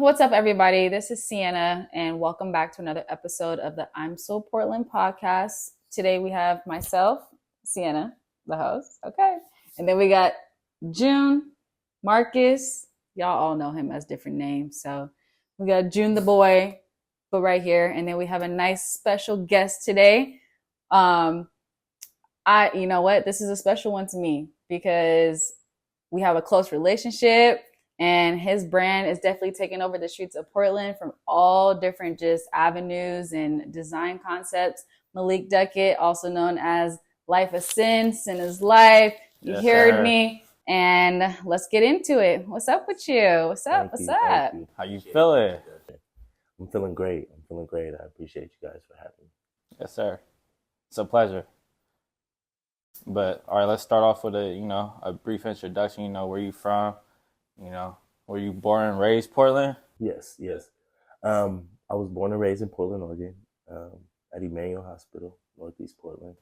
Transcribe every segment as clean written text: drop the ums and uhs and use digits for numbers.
What's up, everybody? This is Sienna, and welcome back to another episode of the I'm So Portland podcast. Today we have myself, Sienna, the host, okay? And then we got June, Marcus. Y'all all know him as different names. So we got June the boy, but right here. And then we have a nice special guest today. You know what? This is a special one to me because we have a close relationship. And his brand is definitely taking over the streets of Portland from all different just avenues and design concepts. Malik Duckett, also known as Life of Sin, Sin is Life. You heard me. And let's get into it. What's up with you? What's up? What's up? How you feeling? I'm feeling great. I appreciate you guys for having me. Yes, sir. It's a pleasure. But all right, let's start off with a brief introduction. Where you from? Were you born and raised Portland? Yes. I was born and raised in Portland, Oregon, at Emmanuel Hospital, Northeast Portland.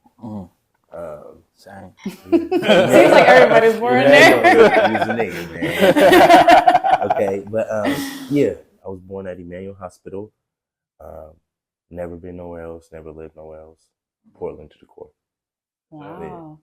Same. Seems like everybody's born there. He's a nigga, man. Okay, but I was born at Emmanuel Hospital. Never been nowhere else. Never lived nowhere else. Portland to the core. Wow.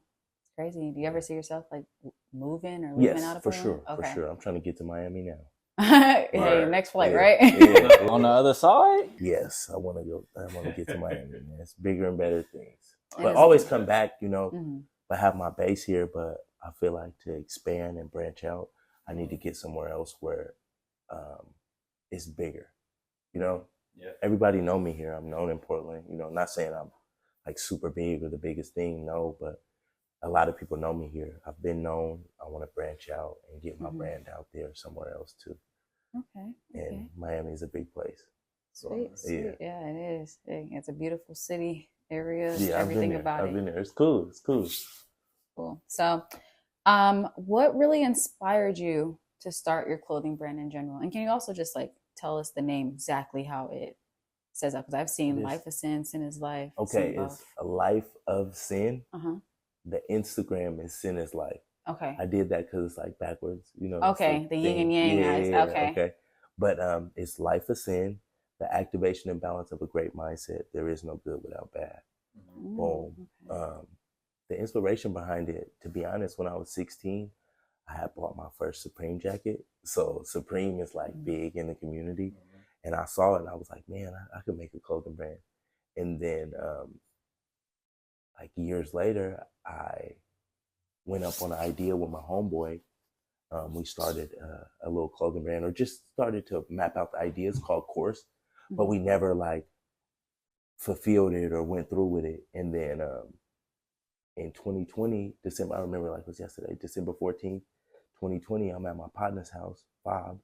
Crazy. Do you ever see yourself like moving or leaving out of Portland? For sure. I'm trying to get to Miami now. Hey, next flight, right? Yeah. On the other side? Yes, I want to get to Miami, man. It's bigger and better things. But always come back, I have my base here, but I feel like to expand and branch out, I need to get somewhere else where it's bigger. Yeah. Everybody know me here. I'm known in Portland. Not saying I'm like super big or the biggest thing, no, but a lot of people know me here. I've been known. I want to branch out and get my brand out there somewhere else too. Okay. And Miami is a big place. So, Sweet. Yeah, it is. It's a beautiful city, area, yeah, everything about it. I've been there. It's cool. Cool. So, what really inspired you to start your clothing brand in general? And can you also just like tell us the name exactly how it says that? Because I've seen Life of Sin, Sin is Life. Okay, it's a Life of Sin. Uh-huh. The Instagram is Sin is Life. Okay. I did that because it's like backwards, Okay, the yin and yang eyes. Okay. But it's Life of Sin, the activation and balance of a great mindset. There is no good without bad. Boom. Okay. The inspiration behind it, to be honest, when I was 16, I had bought my first Supreme jacket. So Supreme is like big in the community. And I saw it and I was like, man, I could make a clothing brand. And then like years later, I went up on an idea with my homeboy. We started a little clothing brand, or just started to map out the ideas called Course, but we never like fulfilled it or went through with it. And then in 2020, December, I remember like it was yesterday, December 14th, 2020, I'm at my partner's house, Bob,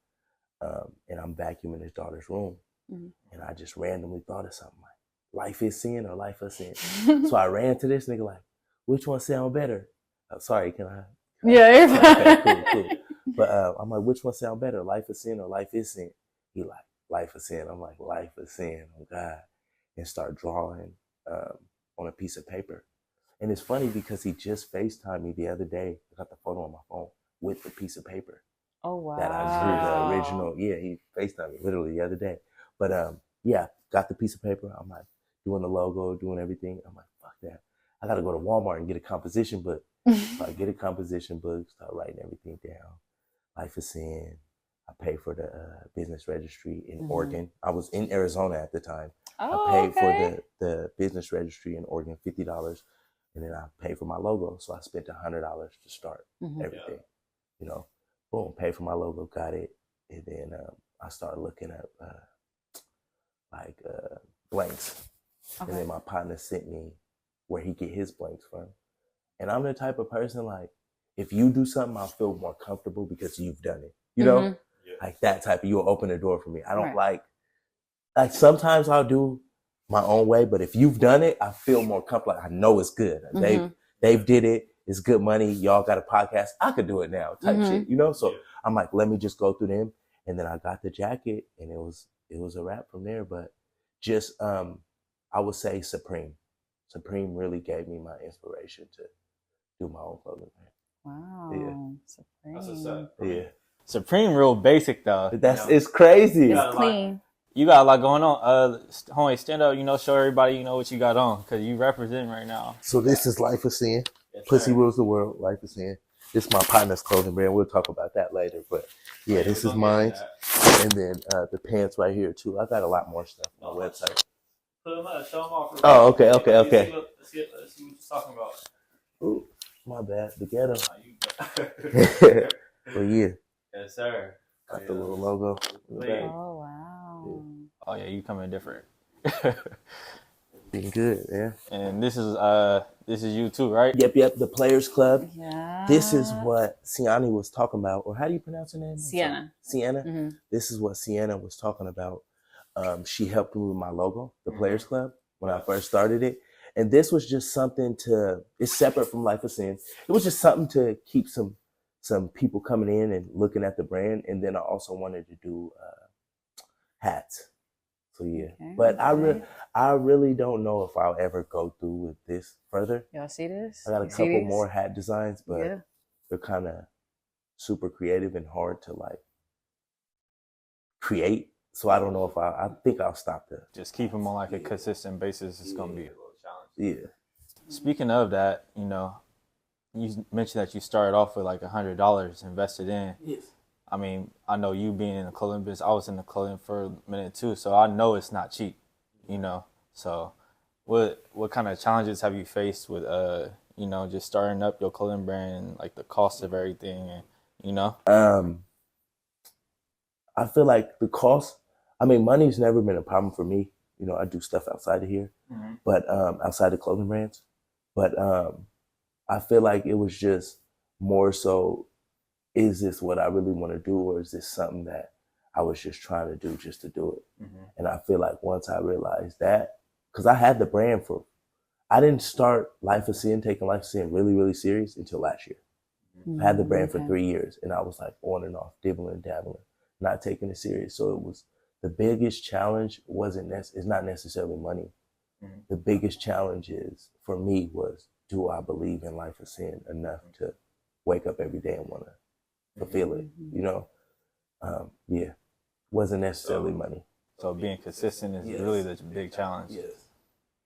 and I'm vacuuming his daughter's room. And I just randomly thought of something like, Life is Sin or Life of Sin. So I ran to this nigga like, which one sound better? Sorry, can I? Yeah. Okay, cool. But I'm like, which one sound better? Life of Sin or Life is Sin? He like, Life of Sin. I'm like, Life of Sin, oh God. And start drawing on a piece of paper. And it's funny because he just FaceTimed me the other day. I got the photo on my phone with the piece of paper. Oh, wow. That I drew the original. Yeah, he FaceTimed me literally the other day. But got the piece of paper. I'm like doing the logo, doing everything. I'm like, fuck that. I got to go to Walmart and get a composition book. So I get a composition book, start writing everything down. Life of Sin. I pay for the business registry in Oregon. I was in Arizona at the time. I paid for the business registry in Oregon, $50. And then I paid for my logo. So I spent $100 to start everything. Boom, paid for my logo, got it. And then I started looking up blanks. Okay. And then my partner sent me where he get his blanks from. And I'm the type of person like, if you do something, I'll feel more comfortable because you've done it. Like that type of, you'll open the door for me. I don't like sometimes I'll do my own way, but if you've done it, I feel more comfortable. Like I know it's good. They've did it. It's good money. Y'all got a podcast. I could do it now type shit, So I'm like, let me just go through them. And then I got the jacket and it was a wrap from there. But just, I would say Supreme really gave me my inspiration to do my own clothing. Wow. Yeah. Supreme. That's a set. Yeah. Supreme real basic though. It's crazy. It's clean. You got a lot going on. Homie, stand up, show everybody, what you got on, because you represent right now. So this is Life of Sin. Yes, Pussy rules the world. Life of Sin. This is my partner's clothing brand. We'll talk about that later. But yeah, this is mine. And then the pants right here too. I got a lot more stuff on my website. Put them up, show them off. Oh, okay. Let's see what you're talking about. Ooh, my bad. The ghetto. But yeah. Yes, sir. Got the little logo. Oh, wow. Oh, yeah, you coming different. Been good, yeah. And this is you too, right? Yep. The Players Club. Yeah. This is what Sienna was talking about, or how do you pronounce her name? Sienna. Mm-hmm. This is what Sienna was talking about. She helped me with my logo, the Players Club, when I first started it. And this was just something it's separate from Life of Sin. It was just something to keep some people coming in and looking at the brand. And then I also wanted to do hats. So yeah, okay, but okay. I really don't know if I'll ever go through with this further. Y'all see this? I got a couple more hat designs, but they're kind of super creative and hard to like create. So I don't know if I think I'll stop there. Just keep them on like a consistent basis. It's gonna be a little challenge. Yeah. Speaking of that, you mentioned that you started off with like $100 invested in. Yes. I mean, I know you being in the clothing business, I was in the clothing for a minute too, so I know it's not cheap, So what kind of challenges have you faced with, just starting up your clothing brand and like the cost of everything and, I feel like the cost, money's never been a problem for me. I do stuff outside of here, but outside the clothing brands. But I feel like it was just more so, is this what I really want to do, or is this something that I was just trying to do just to do it? Mm-hmm. And I feel like once I realized that, because I had the brand I didn't start taking Life of Sin really, really serious until last year. Mm-hmm. I had the brand for 3 years, and I was like on and off, dibbling, dabbling, not taking it serious. So it was the biggest challenge it's not necessarily money. Mm-hmm. The biggest challenge for me was, do I believe in Life of Sin enough to wake up every day and want to fulfill it, wasn't necessarily money. So being consistent is really the big challenge. Yes.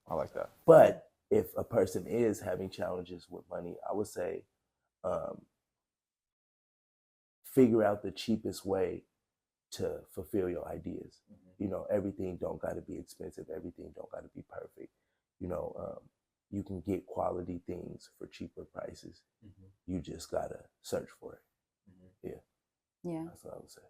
I like that. But if a person is having challenges with money, I would say figure out the cheapest way to fulfill your ideas. Mm-hmm. Everything don't got to be expensive. Everything don't got to be perfect. You can get quality things for cheaper prices. Mm-hmm. You just got to search for it. Yeah. That's what I would say.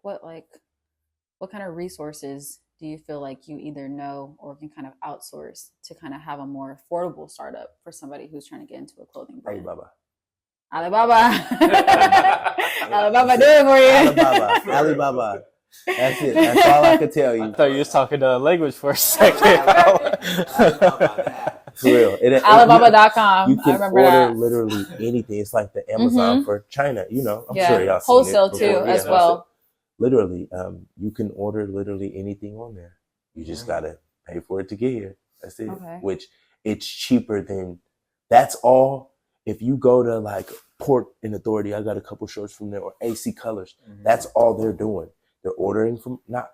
What kind of resources do you feel like you either know or can kind of outsource to kind of have a more affordable startup for somebody who's trying to get into a clothing brand? Alibaba. Alibaba do it for you. Alibaba. That's it. That's all I could tell you. I thought you was talking language for a second. For real. Alibaba.com. You can order literally anything. It's like the Amazon for China. I'm sure y'all seen wholesale it too as well. Literally, you can order literally anything on there. You just gotta pay for it to get here. That's it. Okay. Which it's cheaper than. That's all. If you go to like Port and Authority, I got a couple shirts from there, or AC Colors. Mm-hmm. That's all they're doing. They're ordering from not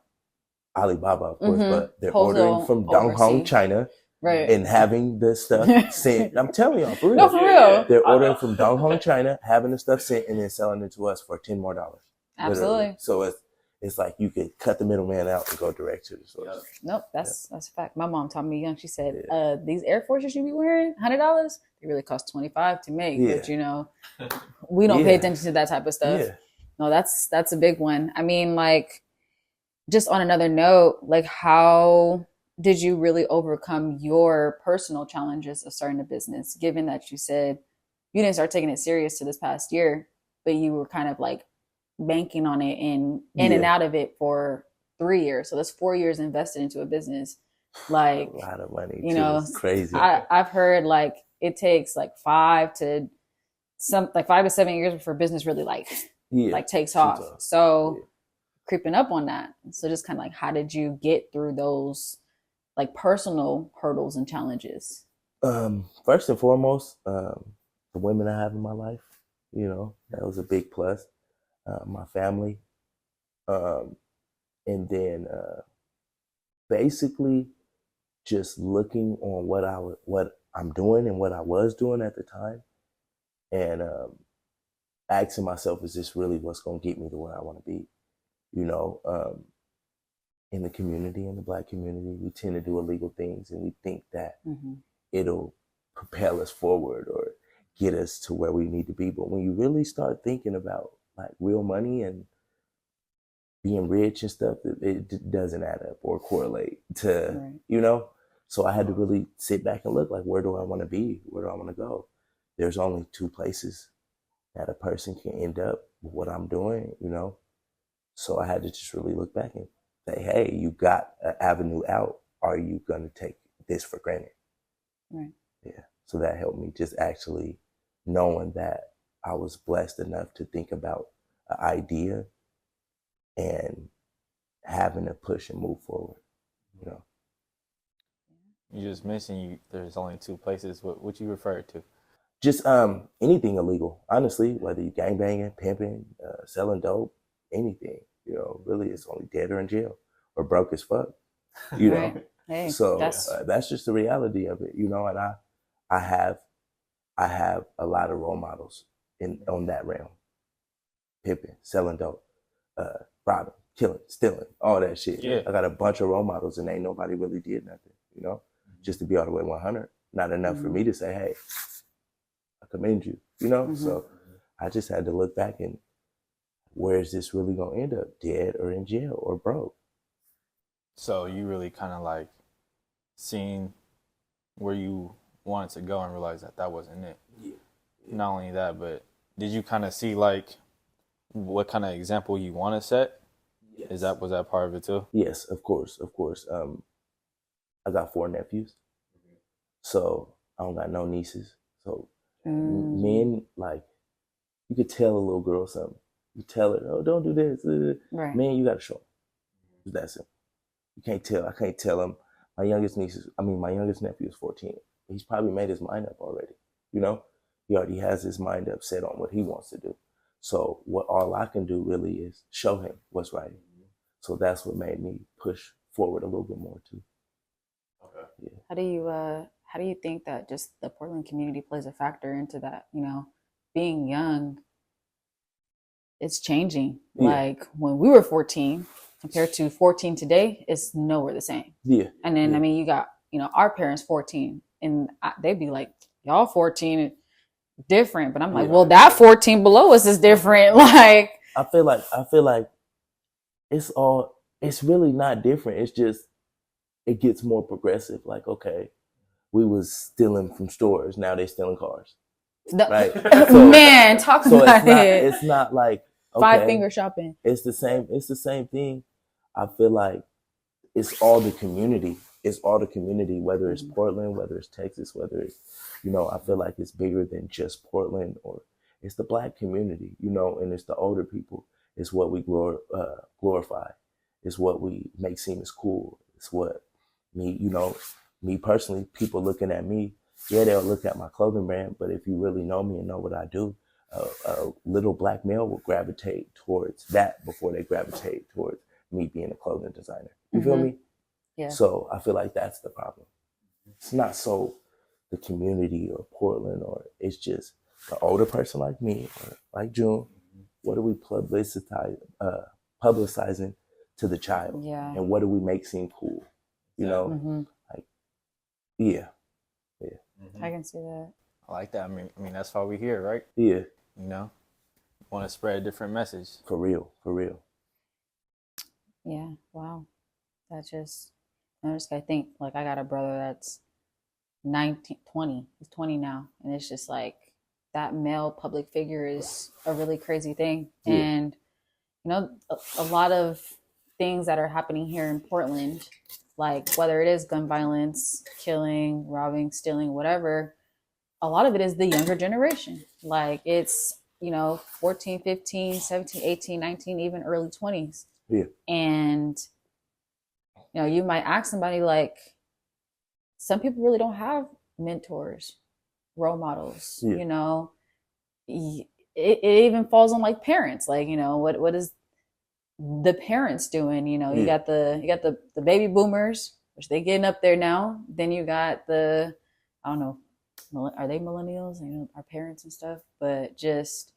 Alibaba, of course, but they're ordering from Donghong, China. Right. And having the stuff sent. I'm telling y'all, for real. No, for real. They're ordering from Donghong, China, having the stuff sent, and then selling it to us for $10 more. Absolutely. Literally. So it's like you could cut the middleman out and go direct to the source. Nope, that's a fact. My mom taught me young. She said, "These Air Forces you be wearing, $100, they really cost $25 to make." Yeah. But we don't pay attention to that type of stuff. Yeah. No, that's a big one. Just on another note, like how did you really overcome your personal challenges of starting a business, given that you said you didn't start taking it serious to this past year, but you were kind of like banking on it in and out of it for 3 years. So that's 4 years invested into a business. Like a lot of money. It's crazy. I've heard like it takes like 5 to 7 years before business really like takes off. So creeping up on that. So just kind of like, how did you get through those like personal hurdles and challenges? First and foremost, the women I have in my life, that was a big plus. my family, and then basically just looking on what I'm doing and what I was doing at the time, and asking myself, is this really what's going to get me to where I want to be? You know, in the community, in the Black community, we tend to do illegal things, and we think that it'll propel us forward or get us to where we need to be. But when you really start thinking about like real money and being rich and stuff, it doesn't add up or correlate to, you know? So I had to really sit back and look like, where do I want to be? Where do I want to go? There's only two places that a person can end up with what I'm doing, you know? So I had to just really look back and say, hey, you got an avenue out. Are you going to take this for granted? Right. Yeah. So that helped me just actually knowing that I was blessed enough to think about an idea and having to push and move forward, you know. You just mentioned there's only two places. What you referred to? Just anything illegal, honestly, whether you gangbanging, pimping, selling dope, anything, you know, really it's only dead or in jail or broke as fuck, you know. Hey, so that's just the reality of it, you know. And I have a lot of role models on that realm: pimping, selling dope, robbing, killing, stealing, all that shit. Yeah. I got a bunch of role models, and ain't nobody really did nothing, you know. Just to be all the way 100, not enough for me to say, hey, I commend you, you know. So I just had to look back and where is this really gonna end up? Dead or in jail or broke? So you really kind of like seen where you wanted to go and realized that wasn't it. Yeah. Not only that, but did you kind of see like what kind of example you want to set? Yes. Was that part of it too? Yes, of course. I got 4 nephews, so I don't got no nieces. So men, like, you could tell a little girl something. You tell her, oh, don't do this. Right. Man, you got to show them. That's it. You can't tell. I can't tell him. My youngest nephew is 14. He's probably made his mind up already. You know, he already has his mind up set on what he wants to do. So all I can do really is show him what's right. So that's what made me push forward a little bit more too. Okay. Yeah. How do you think that just the Portland community plays a factor into that? You know, being young, it's changing. Yeah. Like when we were 14 compared to 14 today, it's nowhere the same. Yeah. And then, yeah. I mean, you got, you know, our parents 14 and they'd be like, y'all 14 different. But I'm like, well, that 14 below us is different. Like, I feel like it's really not different. It's just, it gets more progressive. Like, okay, we was stealing from stores. Now they stealing cars. Right? Man, talk about it. It's not like, okay, 5-finger shopping. It's the same thing. I feel like it's all the community. It's all the community, whether it's Portland, whether it's Texas, whether it's, you know, I feel like it's bigger than just Portland, or it's the Black community, you know, and it's the older people. It's what we glorify. It's what we make seem as cool. It's what me personally, people looking at me, yeah, they'll look at my clothing brand, but if you really know me and know what I do, a little Black male will gravitate towards that before they gravitate towards me being a clothing designer. You feel me? Yeah. So I feel like that's the problem. It's not so the community or Portland, or it's just the older person like me or like June. What are we publicizing to the child? Yeah. And what do we make seem cool? You know, like, yeah. I can see that. I like that. I mean, that's why we're here, right? Yeah. You know, want to spread a different message. For real. Yeah. Wow. I just I think, like, I got a brother that's 20. He's 20 now. And it's just like that male public figure is a really crazy thing. Yeah. And, you know, a lot of things that are happening here in Portland, like whether it is gun violence, killing, robbing, stealing, whatever, a lot of it is the younger generation. Like it's, you know, 14, 15, 17, 18, 19, even early 20s. Yeah. And, you know, you might ask somebody, like, some people really don't have mentors, role models, you know. it even falls on like parents. Like, you know, what is the parents doing? You know, you got the baby boomers, which they getting up there now. Then you got the, I don't know, are they millennials? You know, our parents and stuff. But just,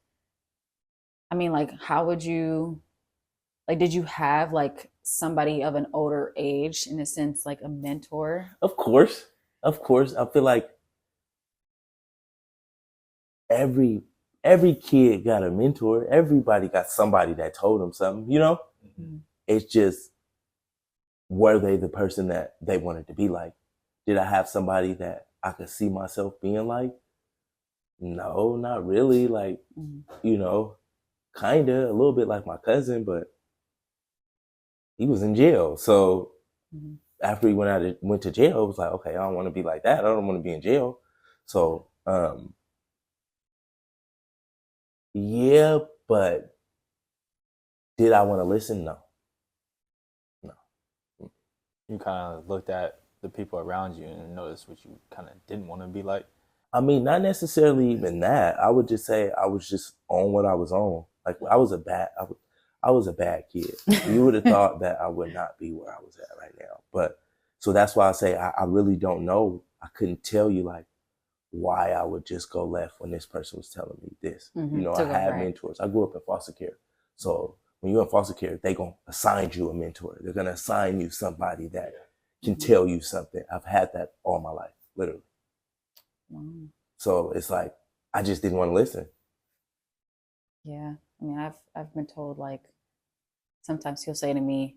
I mean, like, how would you, like, did you have like somebody of an older age, in a sense, like a mentor? Of course. I feel like every kid got a mentor. Everybody got somebody that told them something, you know? Mm-hmm. It's just, were they the person that they wanted to be like? Did I have somebody that I could see myself being like? No, not really. Like, you know, kind of a little bit like my cousin, but he was in jail. So after he went to jail, it was like, okay, I don't want to be like that. I don't want to be in jail. So, yeah, but did I want to listen? No. You kind of looked at the people around you and noticed what you kind of didn't want to be like? I mean, not necessarily even that. I would just say I was just on what I was on. Like, I was a bad kid. You would have thought that I would not be where I was at right now. But so that's why I say I really don't know. I couldn't tell you like why I would just go left when this person was telling me this. You know, I had mentors. I grew up in foster care. So when you're in foster care, they're going to assign you a mentor. They're going to assign you somebody that can tell you something. I've had that all my life, literally. So it's like, I just didn't want to listen. Yeah. I mean, I've been told, like, sometimes he'll say to me,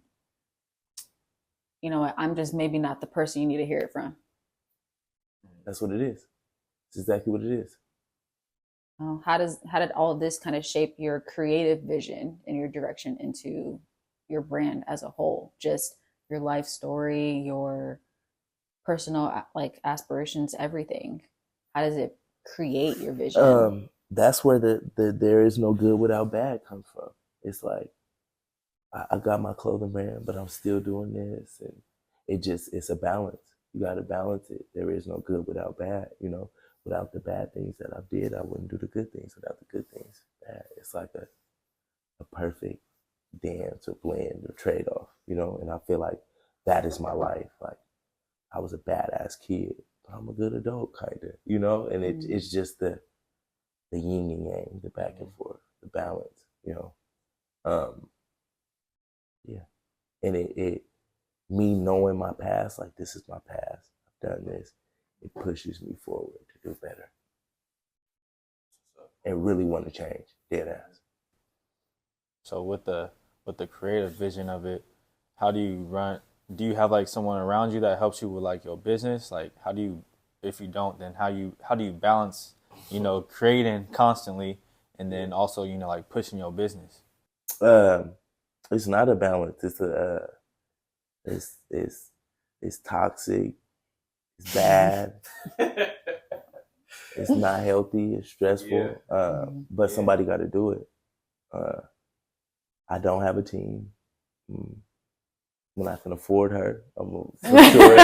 you know what, I'm just maybe not the person you need to hear it from. That's what it is. It's exactly what it is. How did all of this kind of shape your creative vision and your direction into your brand as a whole? Just your life story, your personal like aspirations, everything. How does it create your vision? That's where the there is no good without bad comes from. It's like, I got my clothing brand, but I'm still doing this, and it's a balance. You got to balance it. There is no good without bad. You know, without the bad things that I did, I wouldn't do the good things. Without the good things, bad. It's like a perfect dance or blend or trade off. You know, and I feel like that is my life. Like, I was a badass kid, but I'm a good adult, kind of. You know, and it's just the yin and yang, the back and forth, the balance. You know. Yeah. And it me knowing my past, like, this is my past, I've done this, it pushes me forward to do better and really want to change, dead ass. So with the creative vision of it, how do you have like someone around you that helps you with like your business? Like, how do you, if you don't, then how do you balance, you know, creating constantly and then also, you know, like pushing your business? It's not a balance. It's toxic. It's bad. It's not healthy. It's stressful. But somebody got to do it. I don't have a team. When I can afford her, I'm gonna for sure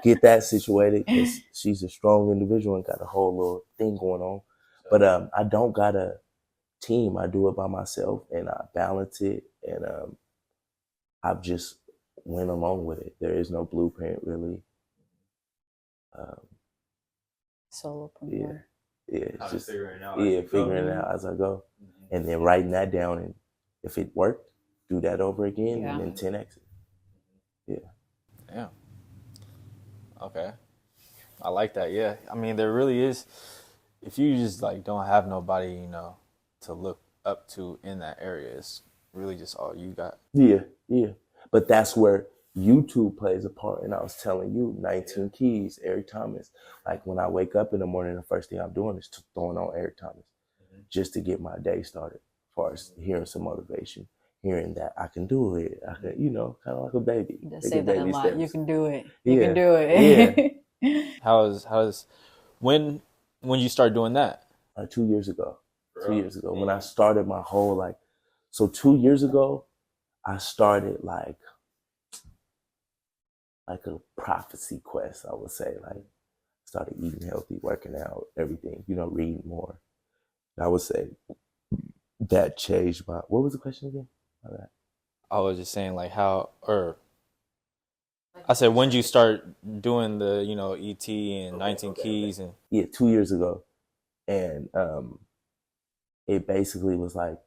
get that situated, because she's a strong individual and got a whole little thing going on. But I don't got a team. I do it by myself, and I balance it, and I've just went along with it. There is no blueprint, really. Solopreneur. Yeah, it's just figuring it out as I go, and then writing that down, and if it worked, do that over again, and then 10x it. Yeah. Okay. I like that. Yeah. I mean, there really is. If you just like don't have nobody, you know, to look up to in that area, it's really just all you got. Yeah. But that's where YouTube plays a part. And I was telling you, 19 Keys, Eric Thomas. Like, when I wake up in the morning, the first thing I'm doing is throwing on Eric Thomas just to get my day started. As far as hearing some motivation, hearing that I can do it. I can, you know, kind of like a baby. You say that a lot. Steps. You can do it. You can do it. Yeah. How's when you start doing that? 2 years ago. 2 years ago, when I started my whole 2 years ago, I started like a prophecy quest, I would say. Like, started eating healthy, working out, everything, you know, reading more. I would say that changed my. What was the question again? I was just saying like how, or I said when did you start doing the ET and 19 keys and 2 years ago, and it basically was like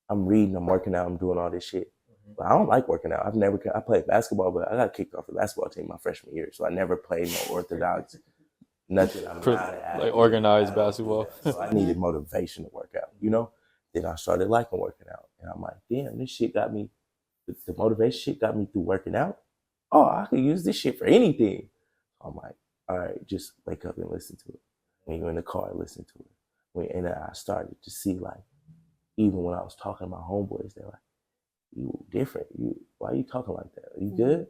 I'm reading, I'm working out, I'm doing all this shit. But I don't like working out. I played basketball, but I got kicked off the basketball team my freshman year, so I never played no orthodox, nothing. I'm not like organized basketball. So I needed motivation to work out, Then I started liking working out, and I'm like, damn, this shit got me. The motivation shit got me through working out. Oh, I could use this shit for anything. I'm like, all right, just wake up and listen to it. When you're in the car, listen to it. And I started to see, like, even when I was talking to my homeboys, they're like, you different. Why are you talking like that? Are you good?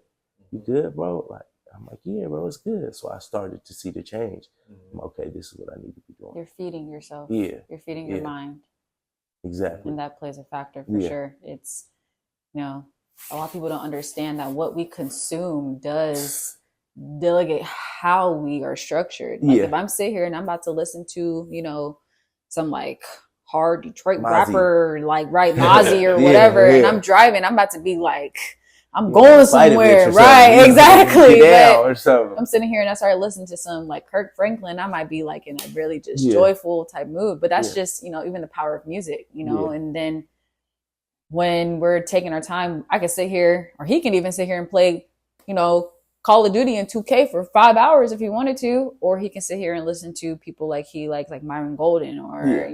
You good, bro? Like, I'm like, yeah, bro, it's good. So I started to see the change. I'm okay, this is what I need to be doing. You're feeding yourself. Yeah. You're feeding your mind. Exactly. And that plays a factor for sure. It's, a lot of people don't understand that what we consume does delegate how we are structured. Like if I'm sitting here and I'm about to listen to, some like hard Detroit rapper, like Mozzie or whatever, and I'm driving, I'm about to be like, I'm going somewhere, right? Exactly. But I'm sitting here and I started listening to some like Kirk Franklin, I might be like in a really just joyful type mood. But that's just, even the power of music, and then when we're taking our time, I can sit here, or he can even sit here and play, Call of Duty and 2K for 5 hours if he wanted to, or he can sit here and listen to people like he likes, like Myron Golden, or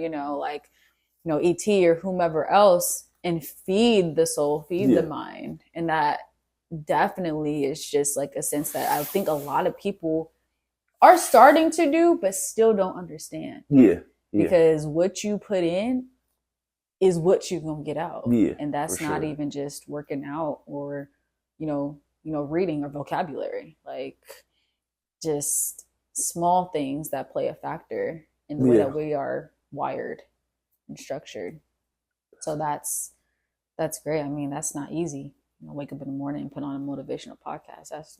E.T. or whomever else, and feed the soul, feed the mind. And that definitely is just like a sense that I think a lot of people are starting to do, but still don't understand. Because what you put in is what you're going to get out. And that's not even just working out or, reading or vocabulary, like just small things that play a factor in the way that we are wired and structured. So that's great. I mean, that's not easy. Wake up in the morning and put on a motivational podcast. That's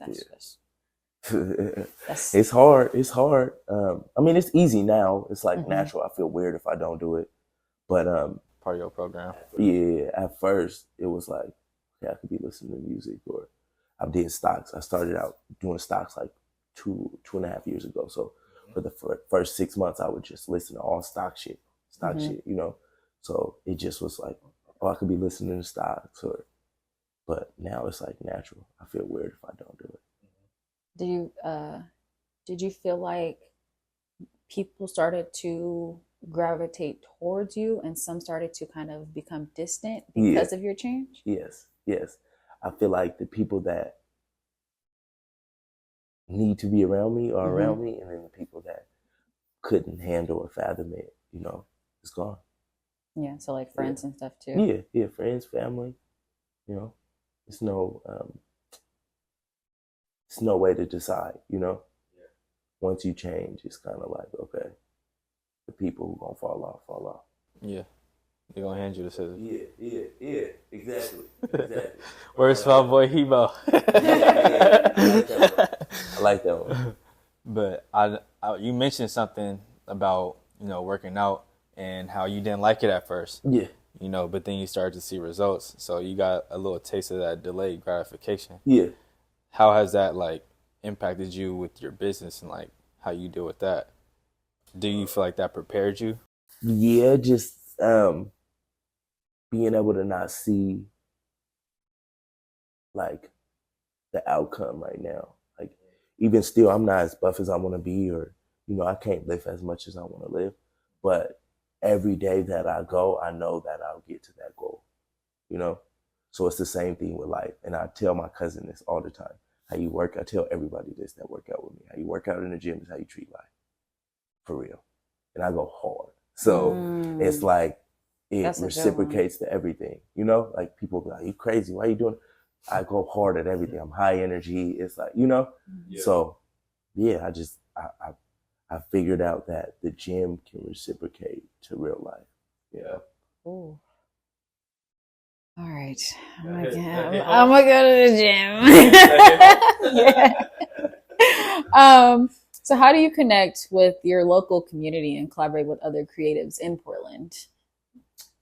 it's hard. It's hard. I mean, it's easy now. It's like natural. I feel weird if I don't do it, but part of your program. Yeah, at first it was like, I could be listening to music, or I did stocks. I started out doing stocks like 2.5 years ago. So for the first 6 months, I would just listen to all stock shit, So it just was like, I could be listening to stocks, but now it's like natural. I feel weird if I don't do it. Did you feel like people started to gravitate towards you and some started to kind of become distant because of your change? Yes. I feel like the people that need to be around me are around me, and then the people that couldn't handle or fathom it, it's gone. Yeah, so like friends and stuff too. Yeah, friends, family, it's no way to decide, Once you change, it's kind of like, okay, the people who gonna fall off. Yeah. They're gonna hand you the scissors. Yeah, exactly. Where's my boy Hebo? I like that one. But you mentioned something about, working out and how you didn't like it at first. Yeah. But then you started to see results. So you got a little taste of that delayed gratification. Yeah. How has that impacted you with your business and how you deal with that? Do you feel like that prepared you? Yeah, just being able to not see the outcome right now. Even still, I'm not as buff as I want to be, or I can't lift as much as I want to lift. But every day that I go, I know that I'll get to that goal. So it's the same thing with life. And I tell my cousin this all the time. How you work, I tell everybody this that work out with me. How you work out in the gym is how you treat life. For real. And I go hard. So it's like it reciprocates to everything. People be like, you crazy, why are you doing it? I go hard at everything. I'm high energy. It's like, So yeah, I figured out that the gym can reciprocate to real life. Yeah. Ooh. All right. I'm gonna go to the gym. So how do you connect with your local community and collaborate with other creatives in Portland?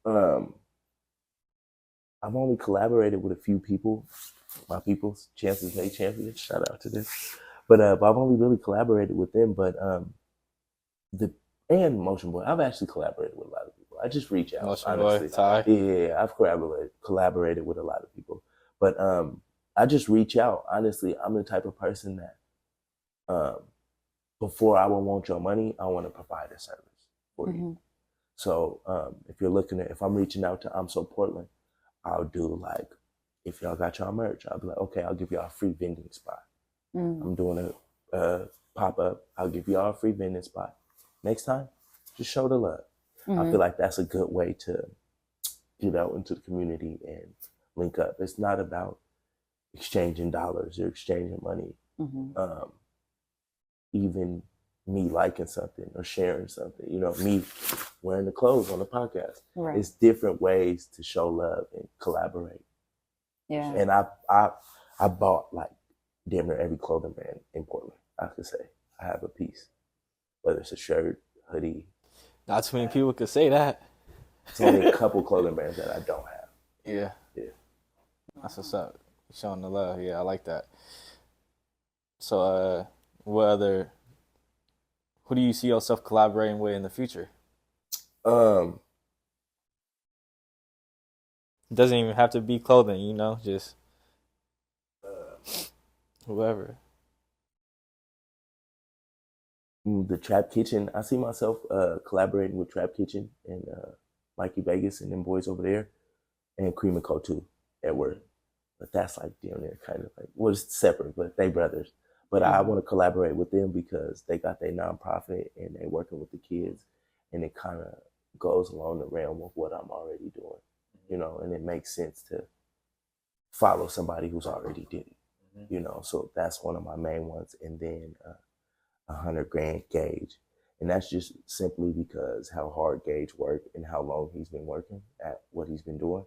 Um, I've only collaborated with a few people, my people's Chances Made Champions. Shout out to them. But I've only really collaborated with them. But and Motion Boy, I've actually collaborated with a lot of people. I just reach out. Motion honestly. Boy, Ty. Yeah, I've collaborated with a lot of people. But I just reach out. Honestly, I'm the type of person that before I would want your money, I want to provide a service for you. So if I'm reaching out to I'm So Portland, I'll do like, if y'all got y'all merch, I'll be like, okay, I'll give y'all a free vending spot. I'm doing a pop-up. I'll give y'all a free vending spot. Next time, just show the love. I feel like that's a good way to get out into the community and link up. It's not about exchanging dollars or exchanging money. Even me liking something or sharing something, me wearing the clothes on the podcast. Right. It's different ways to show love and collaborate. Yeah. And I bought like damn near every clothing brand in Portland. I could say I have a piece, whether it's a shirt, hoodie. Not too many people could say that. It's only a couple clothing brands that I don't have. Yeah. That's what's up. Showing the love. Yeah, I like that. So, who do you see yourself collaborating with in the future? It doesn't even have to be clothing, just whoever. The Trap Kitchen. I see myself collaborating with Trap Kitchen and Mikey Vegas and them boys over there, and Cream and Co too at work. But that's like damn near kind of like, well, it's separate, but they brothers. But I want to collaborate with them because they got their nonprofit and they working with the kids, and it kind of goes along the realm of what I'm already doing, and it makes sense to follow somebody who's already did it, So that's one of my main ones. And then $100,000 Gage, and that's just simply because how hard Gage worked and how long he's been working at what he's been doing.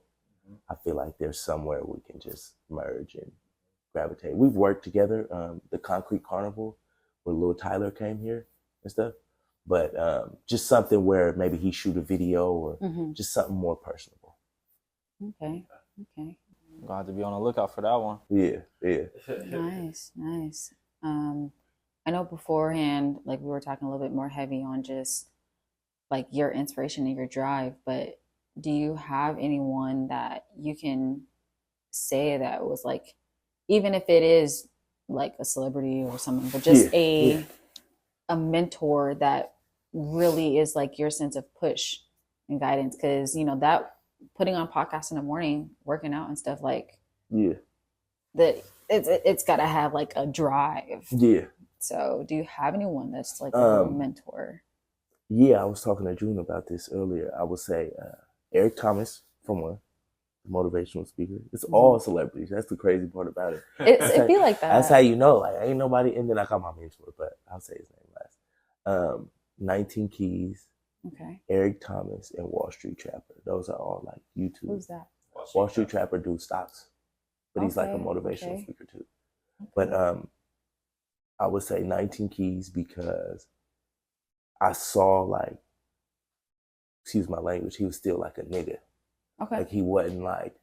I feel like there's somewhere we can just merge and gravitate. We've worked together, the Concrete Carnival, where Lil Tyler came here and stuff. But just something where maybe he shoot a video or just something more personable. Okay. I'm gonna have to be on the lookout for that one. Yeah. Nice. I know beforehand, like we were talking a little bit more heavy on just like your inspiration and your drive, but do you have anyone that you can say that was like, even if it is like a celebrity or someone, but just a mentor that really is like your sense of push and guidance? Because that putting on podcasts in the morning, working out and stuff, like that it's got to have like a drive. So do you have anyone that's like a mentor? I was talking to June about this earlier. I would say Eric Thomas, from one, motivational speaker. It's all celebrities. That's the crazy part about it. It be like that. That's how like ain't nobody. And then I got my mentor, but I'll say his name last. 19 Keys. Okay. Eric Thomas and Wall Street Trapper. Those are all like YouTube. Who's that? Wall Street Trapper do stocks, but he's like a motivational speaker too. But I would say 19 Keys because I saw like, excuse my language, he was still like a nigga. Okay. Like he wasn't like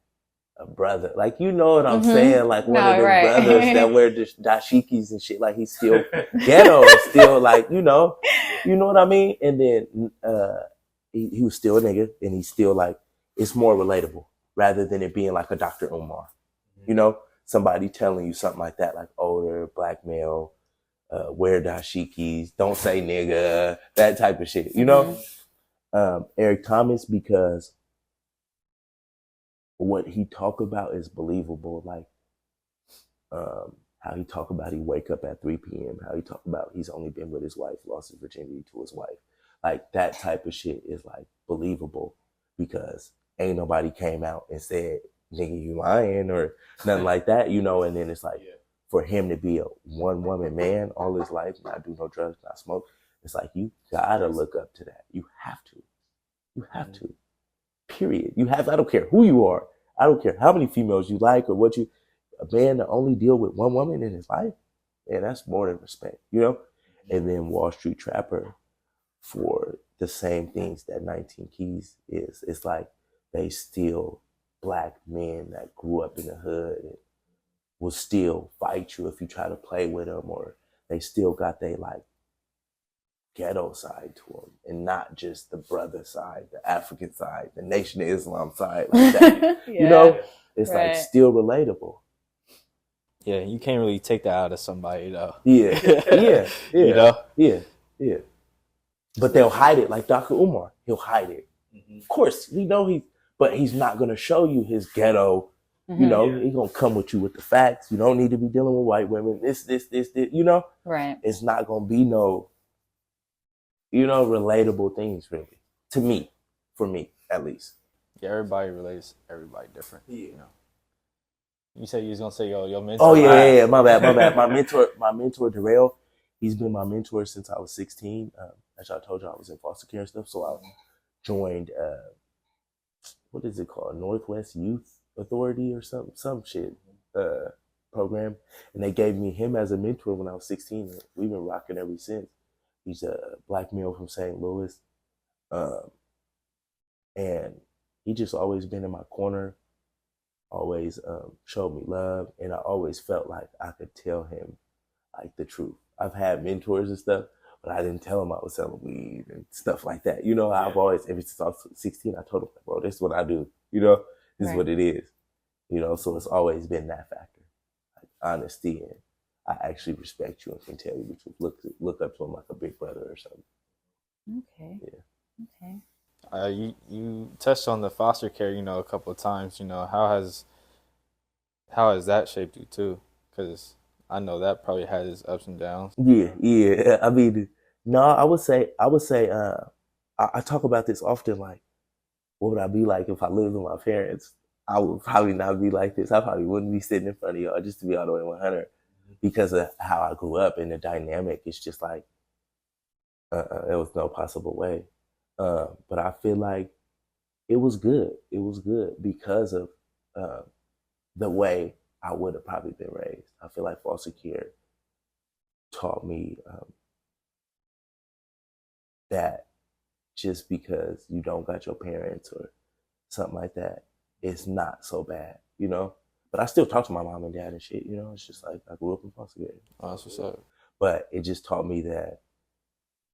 a brother. Like, you know what I'm saying? Like one of them brothers that wear the dashikis and shit. Like he's still ghetto, still like, you know what I mean? And then he was still a nigga, and he's still like, it's more relatable rather than it being like a Dr. Umar. Somebody telling you something like that, like older, black male, wear dashikis, don't say nigga, that type of shit, Eric Thomas, because what he talk about is believable, like how he talk about he wake up at 3 p.m., how he talk about he's only been with his wife, lost his virginity to his wife. Like that type of shit is like believable because ain't nobody came out and said, nigga, you lying or nothing like that, and then it's like, for him to be a one woman man all his life, not do no drugs, not smoke, it's like, you gotta look up to that. You have to, period. I don't care who you are. I don't care how many females you like or what a man to only deal with one woman in his life, man, that's more than respect, and then Wall Street Trapper for the same things that 19 Keys is. It's like they still black men that grew up in the hood and will still fight you if you try to play with them, or they still got they like ghetto side to them and not just the brother side, the African side, the Nation of Islam side. Like that. Yeah. You know, it's Right. like still relatable. Yeah, you can't really take that out of somebody though. Yeah, yeah, yeah. You know? Yeah, yeah. But they'll hide it, like Dr. Umar. He'll hide it. Of course, we know but he's not gonna show you his ghetto. You know, he's gonna come with you with the facts. You don't need to be dealing with white women. This. You know, Right. it's not gonna be no, you know, relatable things really to me, for me at least. Yeah, everybody relates. Everybody different. Yeah. You know. You said you was gonna say your mentor. Oh yeah. My bad. My mentor Darrell. He's been my mentor since I was 16. As I told you, I was in foster care and stuff. So I joined what is it called? Northwest Youth Authority or some shit program, and they gave me him as a mentor when I was 16. And we've been rocking ever since. He's a black male from St. Louis, and he just always been in my corner. Always showed me love, and I always felt like I could tell him like the truth. I've had mentors and stuff, but I didn't tell him I was selling weed and stuff like that. You know, I've always, ever since I was 16, I told him, bro, this is what I do. You know, this is what it is. You know, so it's always been that factor, like honesty, and I actually respect you and can tell you the truth. Look up to him like a big brother or something. Okay. Yeah. Okay. You touched on the foster care, you know, a couple of times. You know, how has that shaped you too? Because I know that probably had its ups and downs. Yeah. I mean, no, I would say, I talk about this often. Like, what would I be like if I lived with my parents? I would probably not be like this. I probably wouldn't be sitting in front of y'all, just to be all the way 100, because of how I grew up and the dynamic. It's just like, there was no possible way. But I feel like it was good. It was good because of the way I would have probably been raised. I feel like foster care taught me that just because you don't got your parents or something like that, it's not so bad, you know? But I still talk to my mom and dad and shit, you know? It's just like I grew up in foster care. Oh, that's what's up. But it just taught me that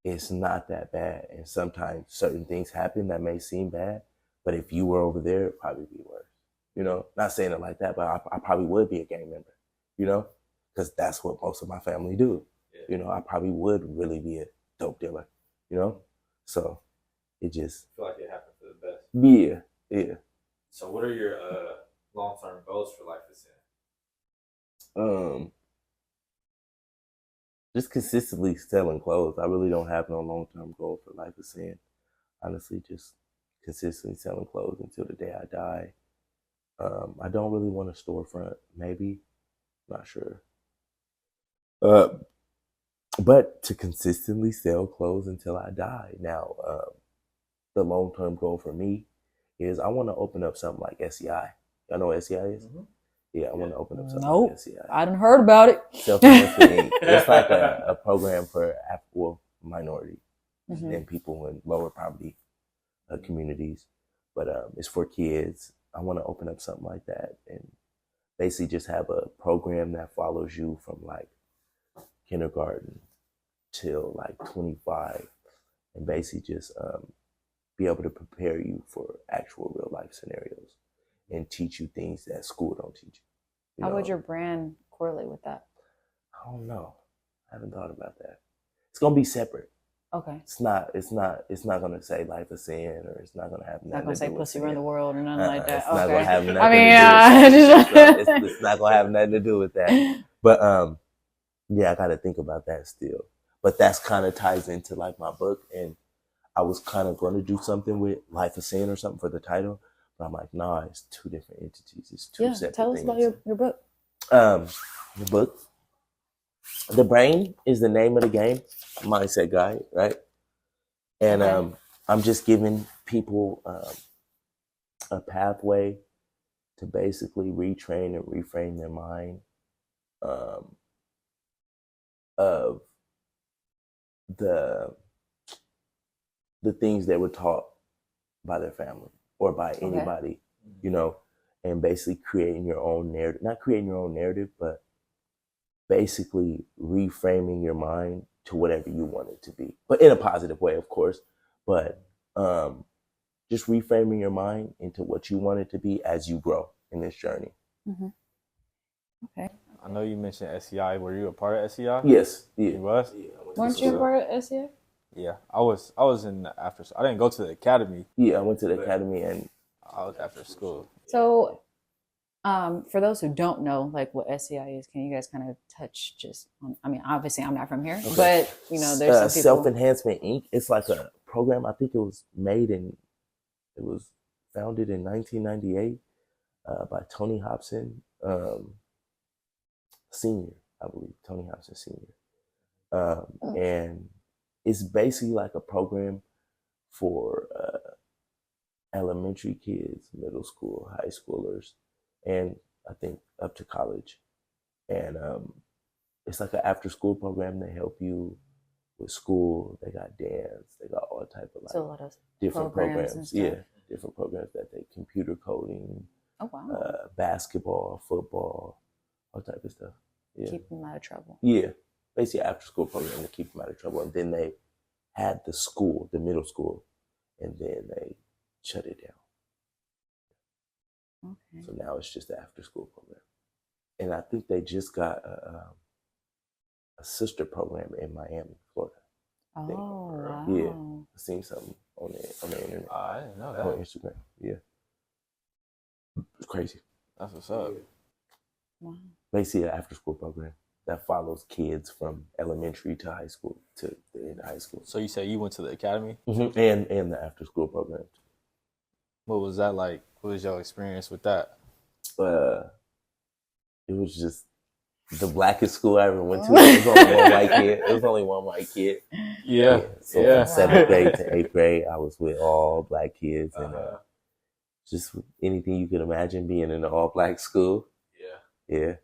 it's not that bad. And sometimes certain things happen that may seem bad, but if you were over there, it'd probably be worse. You know, not saying it like that, but I probably would be a gang member, you know, because that's what most of my family do. Yeah. You know, I probably would really be a dope dealer, you know? So it just... I feel like it happened for the best. Yeah. So what are your long-term goals for Life is Sin? Just consistently selling clothes. I really don't have no long-term goal for Life is Sin. Honestly, just consistently selling clothes until the day I die. I don't really want a storefront, maybe. Not sure. But to consistently sell clothes until I die. Now, the long-term goal for me is I want to open up something like SEI. Y'all know what SEI is? Mm-hmm. Yeah, I want to open up something like SEI. I done heard about it. Self-investing. It's like a program for minority and people in lower poverty communities. But it's for kids. I want to open up something like that and basically just have a program that follows you from like kindergarten till like 25 and basically just be able to prepare you for actual real life scenarios and teach you things that school don't teach you. How would your brand correlate with that? I don't know. I haven't thought about that. It's gonna be separate. Okay. It's not gonna say Life is Sin, or it's not gonna have nothing. Not gonna say pussy run the world or nothing like that. It's not gonna have nothing. It's not gonna have nothing to do with that. But yeah, I gotta think about that still. But that's kind of ties into like my book, and I was kind of going to do something with Life is Sin or something for the title, but I'm like, nah, it's two different entities. It's two separate things. Tell us about your book. The book. The brain is the name of the game. Mindset guide, right? And I'm just giving people a pathway to basically retrain and reframe their mind of the things they were taught by their family or by anybody, you know, and basically creating your own narrative, not creating your own narrative, but basically reframing your mind to whatever you want it to be, but in a positive way, of course, but just reframing your mind into what you want it to be as you grow in this journey. Mm-hmm. Okay. I know you mentioned SEI. Were you a part of SEI? Yes. Yeah. You was? Yeah, Weren't you a part of SEI? Yeah, I was in the after. I didn't go to the academy. Yeah, I went to the academy and I was after school. So, for those who don't know, like what SEI is, can you guys kind of touch just on, I mean, obviously I'm not from here, but you know, there's some people. Self-Enhancement Inc. It's like a program. I think it was founded in 1998 by Tony Hobson Senior, I believe, Tony Hobson Senior, and it's basically like a program for elementary kids, middle school, high schoolers, and I think up to college. And it's like an after-school program. They help you with school. They got dance. They got all type of like So a lot of different programs. Yeah, different programs that they computer coding. Oh wow. Basketball, football, all type of stuff. Yeah. Keep them out of trouble. Yeah, basically after-school program to keep them out of trouble. And then they had the school, the middle school, and then they shut it down. Okay. So now it's just the after-school program. And I think they just got a sister program in Miami, Florida. Oh, wow. Yeah, I seen something on the internet. I didn't know that. On Instagram, yeah. It's crazy. That's what's up. Wow. Basically, an after-school program that follows kids from elementary to high school to the end of high school. So you said you went to the academy? Mm-hmm. And the after-school program. What was that like? What was your experience with that? It was just the blackest school I ever went to. It was only one white kid. It was only one white kid. Yeah. So from 7th grade to 8th grade, I was with all black kids, and just anything you could imagine being in an all-black school. Yeah.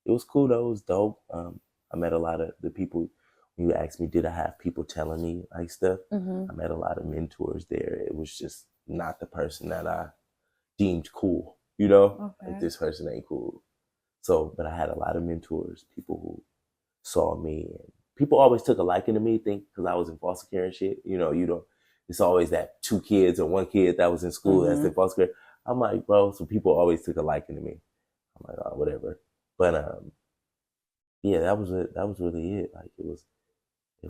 It was cool though. It was dope. I met a lot of the people. When you asked me, did I have people telling me like stuff? Mm-hmm. I met a lot of mentors there. It was just not the person that I deemed cool, you know? Okay. Like, this person ain't cool. So, but I had a lot of mentors, people who saw me, and people always took a liking to me, because I was in foster care and shit. You know, it's always that 2 kids or 1 kid that was in school that's in foster care. I'm like, bro, so people always took a liking to me. I'm like, oh, whatever. But yeah, that was it. That was really it. Like it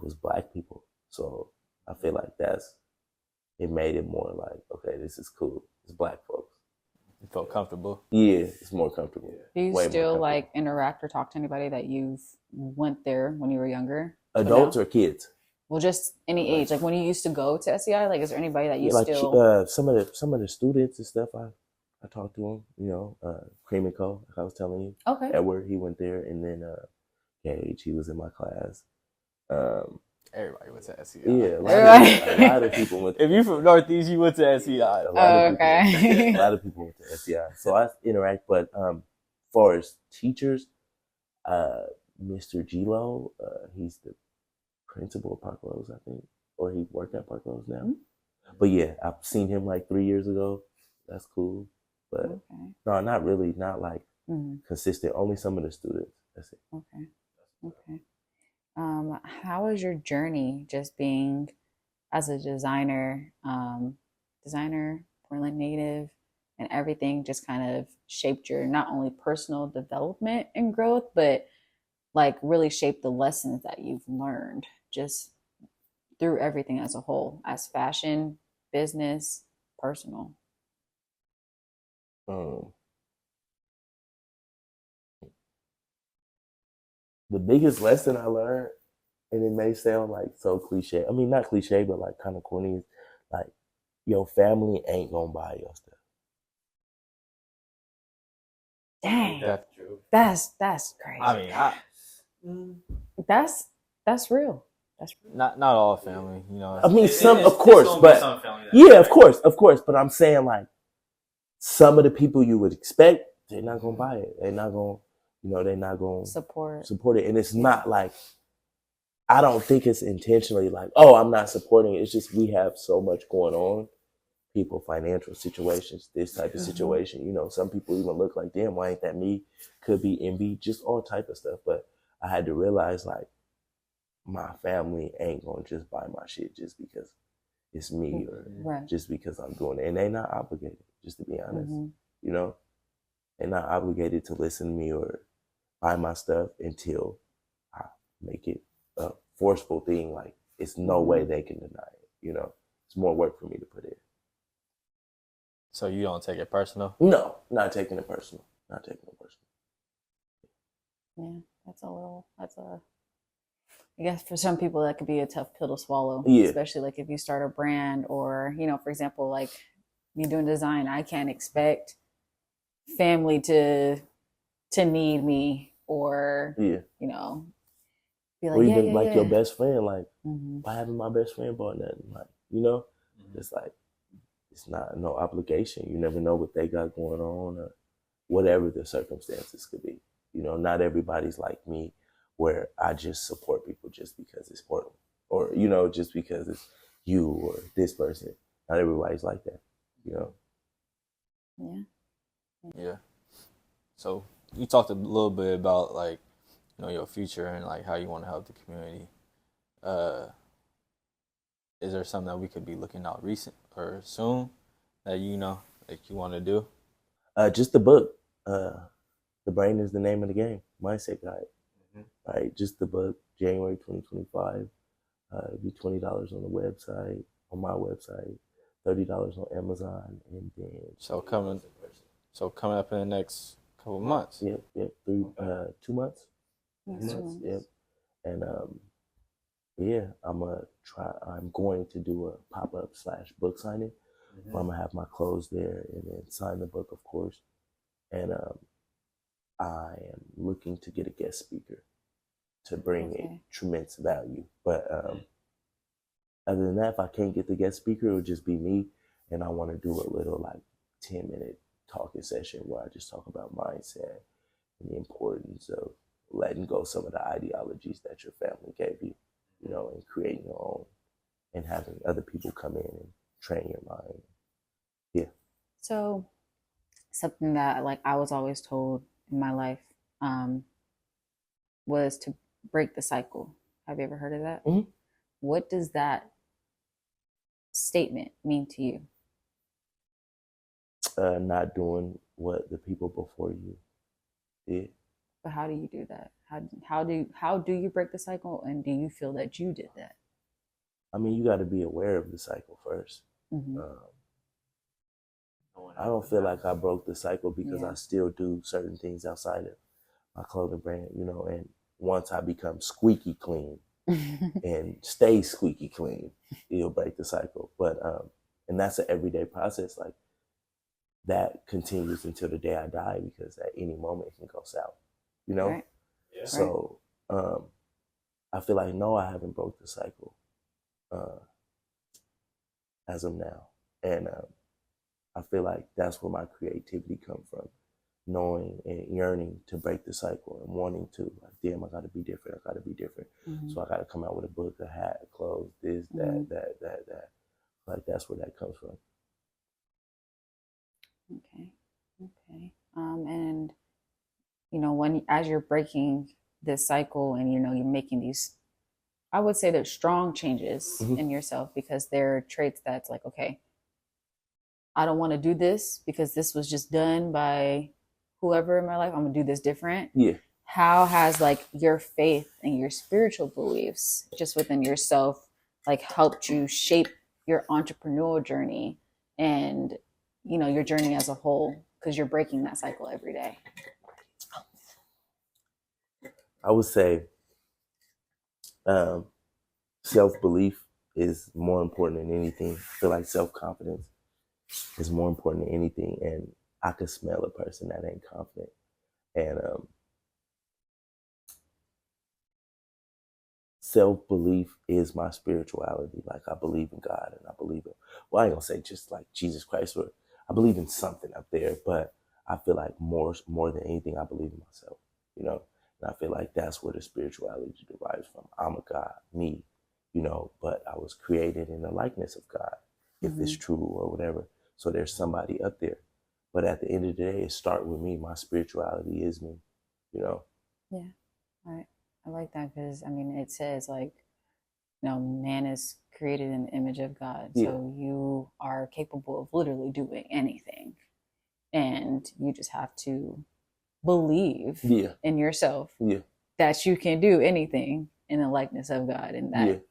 was black people. So I feel like it made it more like, okay, this is cool. It's black folks. You felt comfortable? Yeah, it's more comfortable. Do you still like interact or talk to anybody that you've went there when you were younger? Adults or kids? Well, just any age. Like when you used to go to SEI, like is there anybody that you still some of the students and stuff, I talked to them, you know, Cream and Co, like I was telling you. Okay. Edward, he went there, and then Gage, he was in my class. Everybody went to SEI. Yeah, a lot of people went. If you're from Northeast, you went to SEI. A lot of people went to SEI. So I interact, but as far as teachers, Mr. Gilo, he's the principal of Park Rose, I think, or he worked at Park Rose now. Mm-hmm. But yeah, I've seen him like 3 years ago. That's cool. But no, not really, not like consistent. Only some of the students. That's it. Okay. How was your journey just being as a designer, Portland native, and everything just kind of shaped your not only personal development and growth, but like really shaped the lessons that you've learned just through everything as a whole, as fashion, business, personal? The biggest lesson I learned, and it may sound like so cliche, I mean, not cliche, but like kind of corny, is like, your family ain't gonna buy your stuff. Dang. That's true. That's crazy. I mean, that's real. That's real. Not all family, you know. I mean, of course, but yeah, of course. But I'm saying like some of the people you would expect, they're not gonna buy it. They're not gonna, they're not gonna support it. And it's not like I don't think it's intentionally like, oh, I'm not supporting it. It's just we have so much going on. People, financial situations, this type of situation. You know, some people even look like, damn, why ain't that me? Could be envy, just all type of stuff. But I had to realize, like, my family ain't gonna just buy my shit just because it's me or just because I'm doing it. And they're not obligated, just to be honest. You know, they're not obligated to listen to me or buy my stuff until I make it a forceful thing. Like, it's no way they can deny it. You know, it's more work for me to put in. So you don't take it personal? No, not taking it personal. Not taking it personal. Yeah, I guess for some people that could be a tough pill to swallow, especially like if you start a brand or, you know, for example, like me doing design, I can't expect family to need me or, you know, be like, or even your best friend, like, why haven't my best friend bought nothing? Like, you know, it's like, it's not no obligation. You never know what they got going on or whatever the circumstances could be. You know, not everybody's like me where I just support people just because it's Portland or, you know, just because it's you or this person. Not everybody's like that, you know? Yeah. So you talked a little bit about, like, you know, your future and like how you want to help the community. Is there something that we could be looking out recent or soon that you know that you want to do? Just the book. The Brain is the name of the game. Mindset Guide. Right, just the book. January 2025. It'll be $20 on the website, on my website, $30 on Amazon, and then so coming up in the next couple months. Yep. 2 months. 2 months. Yep. And I'm going to do a pop-up / book signing. Where I'm gonna have my clothes there and then sign the book, of course. And I am looking to get a guest speaker to bring a tremendous value. But other than that, if I can't get the guest speaker, it would just be me. And I want to do a little like 10-minute talking session where I just talk about mindset and the importance of letting go some of the ideologies that your family gave you, you know, and creating your own and having other people come in and train your mind. Yeah. So something that like I was always told in my life was to break the cycle. Have you ever heard of that? What does that statement mean to you? Not doing what the people before you did. But how do you do that? How do you break the cycle, and do you feel that you did that? I mean, you got to be aware of the cycle first. I don't feel like I broke the cycle because I still do certain things outside of my clothing brand, you know, and once I become squeaky clean and stay squeaky clean, it'll break the cycle. But, and that's an everyday process. Like, that continues until the day I die because at any moment it can go south, you know? Right. Yeah. So, I feel like, no, I haven't broke the cycle as of now. And I feel like that's where my creativity comes from, knowing and yearning to break the cycle and wanting to, like, damn, I got to be different. So I got to come out with a book, a hat, clothes, this, that. Like, that's where that comes from. Okay. And, you know, as you're breaking this cycle and, you know, you're making these, I would say they're strong changes in yourself because they're traits that's like, okay, I don't want to do this because this was just done by whoever in my life. I'm going to do this different. Yeah. How has like your faith and your spiritual beliefs just within yourself, like, helped you shape your entrepreneurial journey and, you know, your journey as a whole? Because you're breaking that cycle every day. I would say self-belief is more important than anything. I feel like self-confidence is more important than anything. And I could smell a person that ain't confident. And self-belief is my spirituality. Like, I believe in God and I believe in, well, I ain't gonna say just like Jesus Christ, but I believe in something up there. But I feel like more than anything, I believe in myself, you know? And I feel like that's where the spirituality derives from. I'm a God, me, but I was created in the likeness of God, if it's true or whatever. So there's somebody up there. But at the end of the day, it starts with me. My spirituality is me, Yeah, right. I like that because, it says, like, man is created in the image of God. Yeah. So you are capable of literally doing anything. And you just have to believe in yourself that you can do anything in the likeness of God, and that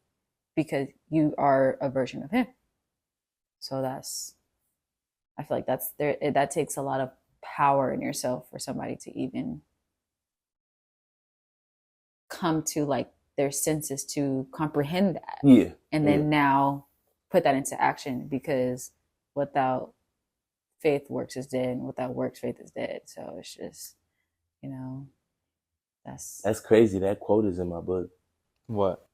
because you are a version of him. So I feel like that takes a lot of power in yourself for somebody to even come to like their senses to comprehend that. And then now put that into action, because without faith, works is dead, and without works, faith is dead. So it's just, that's crazy. That quote is in my book. What?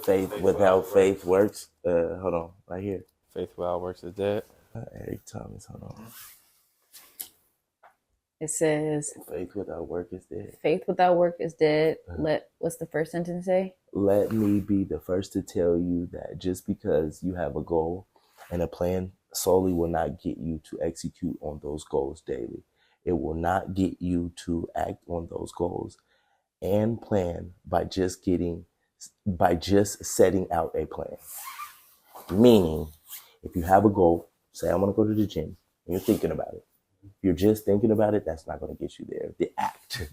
Faith without faith works. Hold on, right here. Faith without works is dead. Eric Thomas, hold on. It says, faith without work is dead. Faith without work is dead. What's the first sentence say? Let me be the first to tell you that just because you have a goal and a plan solely will not get you to execute on those goals daily. It will not get you to act on those goals and plan by just setting out a plan. Meaning, if you have a goal, say I want to go to the gym, and you're thinking about it. If you're just thinking about it, that's not going to get you there. The act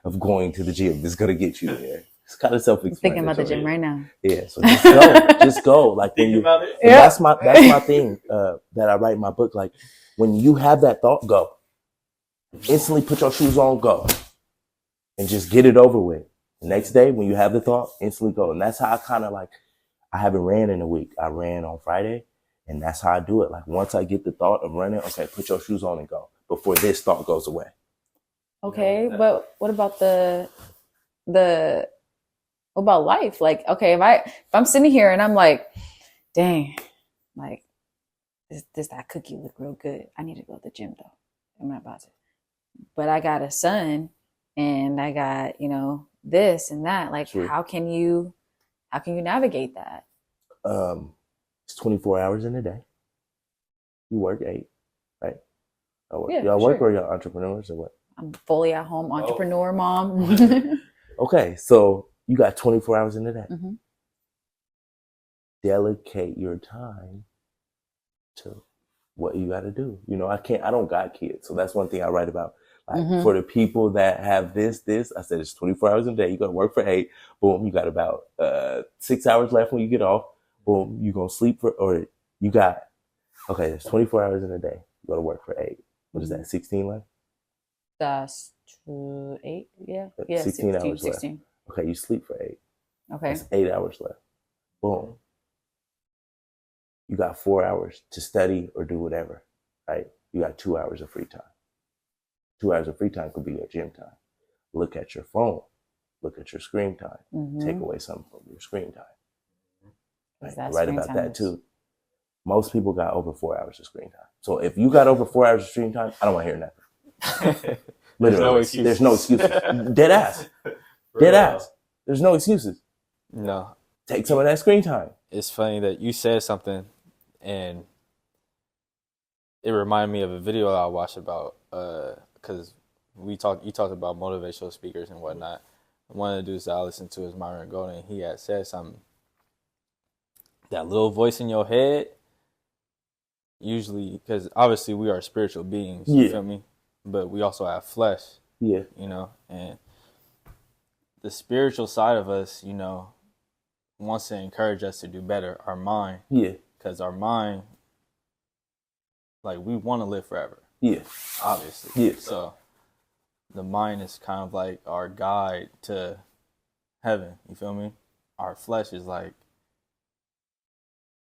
of going to the gym is going to get you there. It's kind of self-explanatory. Thinking about the gym right now. Yeah, so just go. Like when about it. That's my thing that I write in my book. Like when you have that thought, go. Instantly put your shoes on, go, and just get it over with. The next day, when you have the thought, instantly go. And that's how I kind of like. I haven't ran in a week. I ran on Friday, and that's how I do it. Like once I get the thought of running, okay, put your shoes on and go before this thought goes away. Okay, but what about what about life? Like, okay, if I'm sitting here and I'm like, dang, like that cookie look real good. I need to go to the gym though. I'm not about to. But I got a son and I got, this and that. Like, True. how can you navigate that? It's 24 hours in a day. You work 8, right? Yeah, y'all work or y'all entrepreneurs or what? I'm fully at home entrepreneur mom. Okay, so you got 24 hours in a day. Mm-hmm. Delegate your time to what you got to do. I don't got kids. So that's one thing I write about. Like for the people that have this, I said it's 24 hours a day. You're going to work for 8. Boom. You got about 6 hours left when you get off. Boom. You're going to sleep there's 24 hours in a day. You go to work for 8. What is that? 16 left? That's 8. Yeah. 16 hours 16. left. Okay. You sleep for 8. Okay. That's 8 hours left. Boom. You got 4 hours to study or do whatever, right? You got 2 hours of free time. 2 hours of free time could be your gym time. Look at your phone. Look at your screen time. Take away something from your screen time. Right? Write about that too. Most people got over 4 hours of screen time. So if you got over 4 hours of screen time, I don't want to hear nothing. Literally, there's no excuses. Dead ass. Dead ass. There's no excuses. No. Take some of that screen time. It's funny that you said something, and it reminded me of a video I watched about, because you talked about motivational speakers and whatnot. One of the dudes that I listened to is Myron Golden. He had said something. That little voice in your head, usually, because obviously we are spiritual beings, you feel me? But we also have flesh, and the spiritual side of us, wants to encourage us to do better, our mind. Yeah. Because our mind, like, we want to live forever. Yeah. Obviously. Yeah. So the mind is kind of like our guide to heaven, you feel me? Our flesh is like,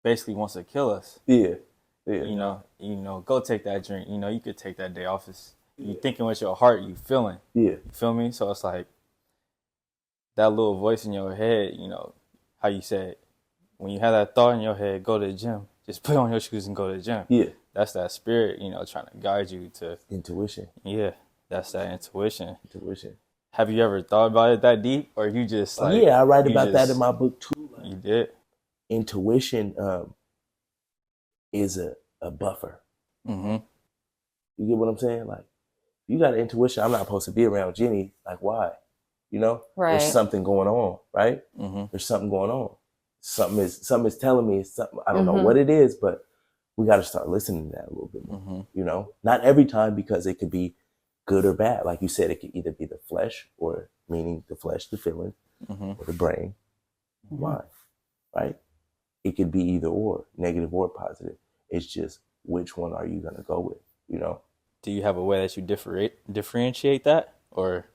basically wants to kill us. Yeah. Yeah. Go take that drink. You could take that day off. You thinking with your heart, you feeling. Yeah. You feel me? So it's like that little voice in your head, how you said, when you have that thought in your head, go to the gym. Just put on your shoes and go to the gym. Yeah. That's that spirit, trying to guide you to intuition. Yeah. That's that intuition. Have you ever thought about it that deep, or you just like? Yeah, I write about that in my book too. Like, you did. Intuition is a buffer. Mm-hmm. You get what I'm saying? Like, you got an intuition. I'm not supposed to be around Jenny. Like, why? You know, Right. There's something going on, right? Mm-hmm. There's something going on. Something is telling me something. I don't know what it is, but we got to start listening to that a little bit more. Mm-hmm. You know, not every time, because it could be good or bad. Like you said, it could either be the flesh, or meaning the flesh, the feeling, or the brain, mind, right? It could be either or, negative or positive. It's just, which one are you going to go with, you know? Do you have a way that you differentiate that, or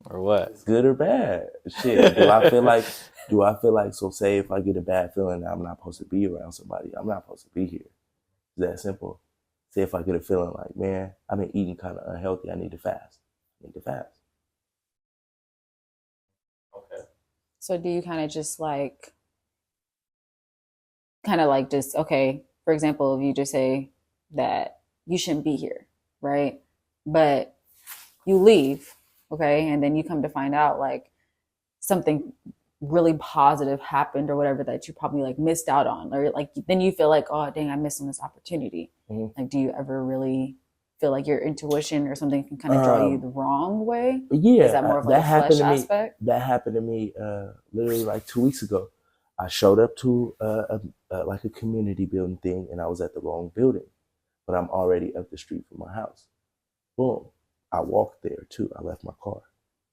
what? It's good or bad? Shit. Do I feel like, so say if I get a bad feeling that I'm not supposed to be around somebody, I'm not supposed to be here. It's that simple. Say if I get a feeling like, man, I've been eating kind of unhealthy, I need to fast. Okay. So do you kind of just like, just, okay, for example, if you just say that you shouldn't be here, right? But you leave, okay? And then you come to find out like something really positive happened or whatever that you probably like missed out on, or like then you feel like, oh dang, I missed on this opportunity. Like, do you ever really feel like your intuition or something can kind of draw you the wrong way? Yeah. Is that more of like a flesh aspect? That happened to me literally like 2 weeks ago. I showed up to like a community building thing, and I was at the wrong building, but I'm already up the street from my house. Boom. I walked there too. I left my car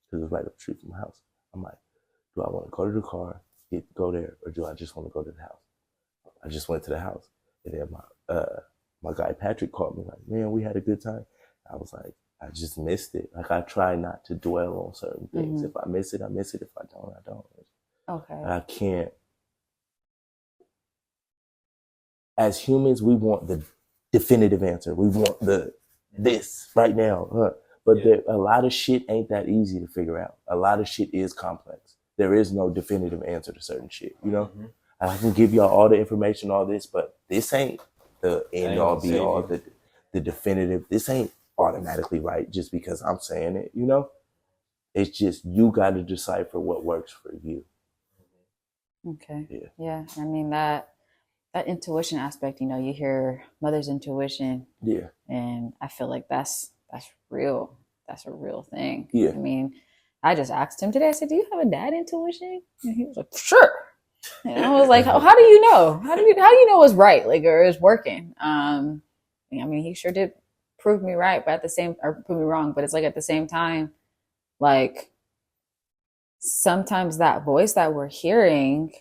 because it was right up the street from my house. I'm like, do I want to go to the car, go there, or do I just want to go to the house? I just went to the house, and then my guy Patrick called me like, man, we had a good time. I was like, I just missed it. Like, I try not to dwell on certain things. If I miss it, I miss it. If I don't, I don't. Okay. I can't. As humans, we want the definitive answer. We want this right now. But a lot of shit ain't that easy to figure out. A lot of shit is complex. There is no definitive answer to certain shit, you know? I can give y'all all the information, all this, but this ain't the end all be all, the definitive. This ain't automatically right just because I'm saying it, you know? It's just, you got to decipher what works for you. Okay. Yeah. I mean, that intuition aspect, you know, you hear mother's intuition. Yeah. And I feel like that's real. That's a real thing. Yeah. I mean, I just asked him today, I said, do you have a dad intuition? And he was like, sure. And I was like, how do you know? How do you know it's right? Like, or it's working? I mean, he sure did prove me right, but prove me wrong. But it's like, at the same time, like, sometimes that voice that we're hearing,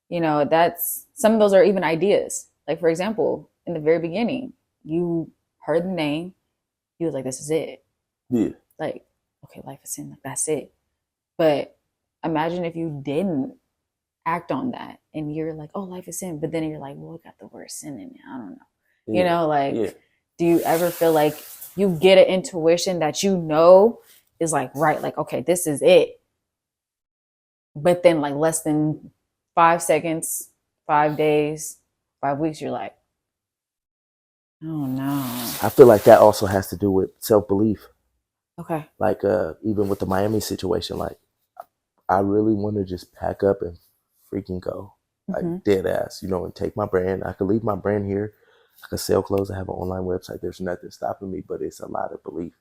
you know, that's, some of those are even ideas. Like, for example, in the very beginning, you heard the name, you was like, this is it. Yeah. Like, okay, life is sin, like, that's it. But imagine if you didn't act on that and you're like, oh, life is sin, but then you're like, well, it got the word sin in it. I don't know. Yeah. You know, like, do you ever feel like you get an intuition that you know is like, right, like, okay, this is it. But then like less than 5 seconds, 5 days, 5 weeks, you're like, oh no. I feel like that also has to do with self-belief. Okay. Like even with the Miami situation, like I really want to just pack up and freaking go. Like dead ass, you know, and take my brand. I could leave my brand here. I could sell clothes. I have an online website. There's nothing stopping me, but it's a lot of belief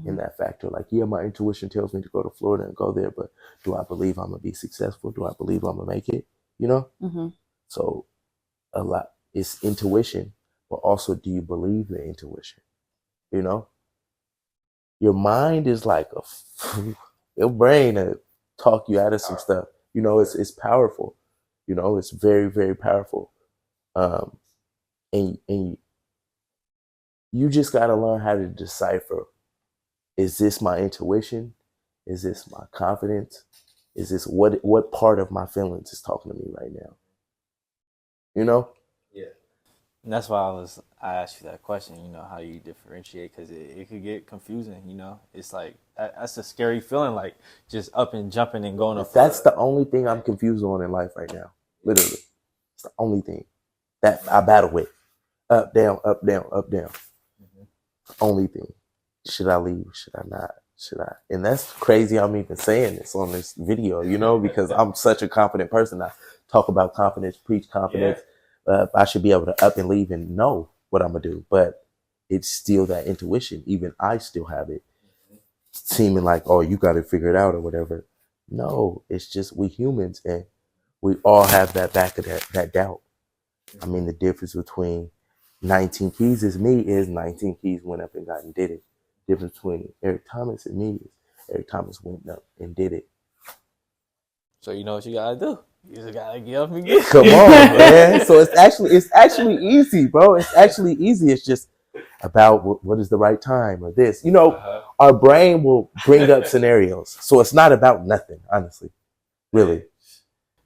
in that factor. Like, yeah, my intuition tells me to go to Florida and go there, but do I believe I'm going to be successful? Do I believe I'm going to make it? You know? So a lot, it's intuition, but also, do you believe the intuition? You know? Your mind is like your brain to talk you out of some stuff. You know, it's powerful. You know, it's very, very powerful. And you just got to learn how to decipher, is this my intuition? Is this my confidence? Is this what part of my feelings is talking to me right now? You know? Yeah. And that's why I asked you that question, you know, how you differentiate, because it could get confusing, you know? It's like, that's a scary feeling, like just up and jumping and going. That's the only thing I'm confused on in life right now. Literally. It's the only thing that I battle with. Up, down, up, down, up, down. Only thing. Should I leave? Should I not? should I? And that's crazy. I'm even saying this on this video, you know, because I'm such a confident person. I talk about confidence, preach confidence. I should be able to up and leave and know what I'm gonna do, but it's still that intuition. Even I still have it, seeming like, oh, you got to figure it out or whatever. No, it's just we humans, and we all have that back of that doubt. I mean, the difference between 19 Keys is me is 19 Keys went up and got and did it. The difference between Eric Thomas and me is Eric Thomas went up and did it. So you know what you gotta do. You just gotta get up and get. Come on, man. So it's actually easy, bro. It's actually easy. It's just about what is the right time or this. You know, our brain will bring up scenarios. So it's not about nothing, honestly. Really.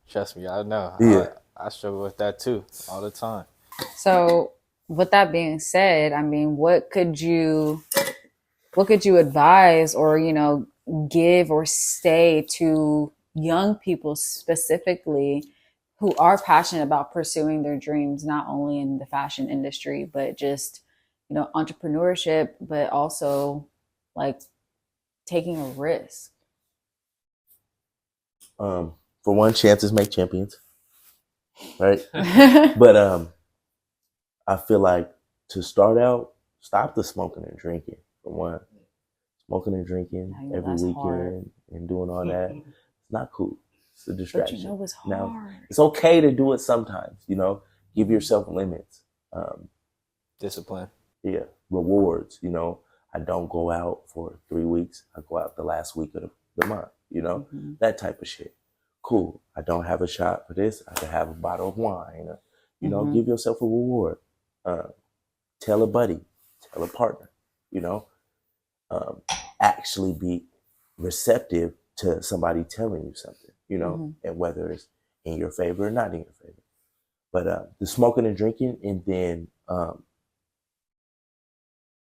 Trust me, I know. Yeah. I struggle with that too all the time. So with that being said, I mean, what could you advise or, you know, give or say to young people specifically who are passionate about pursuing their dreams, not only in the fashion industry, but just, you know, entrepreneurship, but also like taking a risk? For one, chances make champions, right? But I feel like to start out, stop the smoking and drinking. For one, smoking and drinking every weekend hard. And doing all that, it's not cool. It's a distraction. But you know it's hard. Now, it's okay to do it sometimes. You know, give yourself limits. Discipline. Yeah, rewards. You know, I don't go out for 3 weeks. I go out the last week of the month. You know, that type of shit. Cool. I don't have a shot for this. I can have a bottle of wine. You know, give yourself a reward. Tell a buddy, tell a partner, you know, actually be receptive to somebody telling you something, you know, and whether it's in your favor or not in your favor. But the smoking and drinking, and then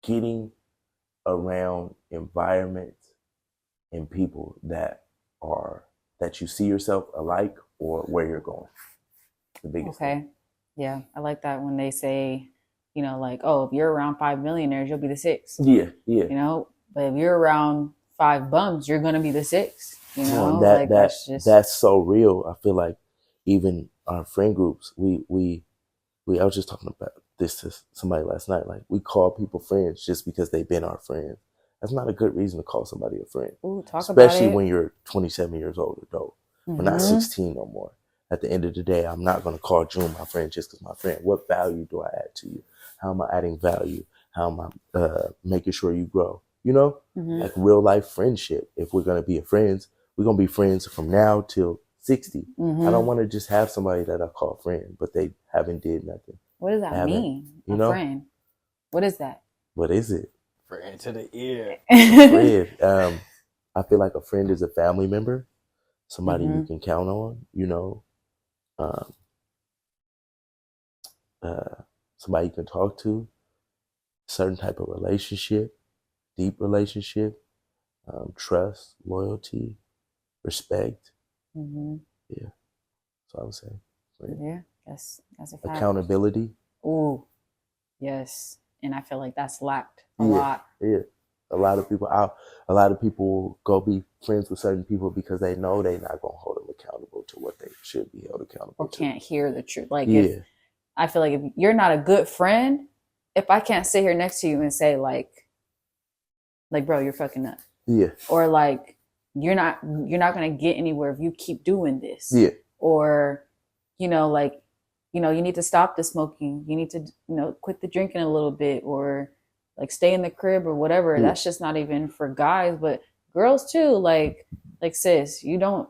getting around environments and people that you see yourself alike or where you're going. The biggest thing. Yeah, I like that when they say, you know, like, oh, if you're around 5 millionaires, you'll be the sixth. Yeah. You know, but if you're around 5 bums, you're gonna be the sixth. You know, that's so real. I feel like even our friend groups, we I was just talking about this to somebody last night. Like, we call people friends just because they've been our friends. That's not a good reason to call somebody a friend. Ooh, especially when you're 27 years old adult. We're not 16 no more. At the end of the day, I'm not going to call June my friend just because my friend. What value do I add to you? How am I adding value? How am I making sure you grow? You know, like real life friendship. If we're going to be friends, we're going to be friends from now till 60. I don't want to just have somebody that I call friend, but they haven't did nothing. What does that mean? You know? Friend. What is that? What is it? Friend to the ear. Friend. I feel like a friend is a family member, somebody you can count on, you know. Somebody you can talk to, certain type of relationship, deep relationship, trust, loyalty, respect. Yeah, that's what I would say. Yeah, that's a fact. Accountability. Ooh, yes, and I feel like that's lacked a lot. Yeah, a lot of people go be friends with certain people because they know they're not gonna hold them accountable to what they should be held accountable or to. Can't hear the truth. Like, if I feel like if you're not a good friend, if I can't sit here next to you and say like, bro, you're fucking up. Yeah. Or like, you're not gonna get anywhere if you keep doing this. Yeah. Or, you know, like, you know, you need to stop the smoking. You need to, you know, quit the drinking a little bit, or like stay in the crib or whatever. That's just not even for guys, but girls too. Like sis, you don't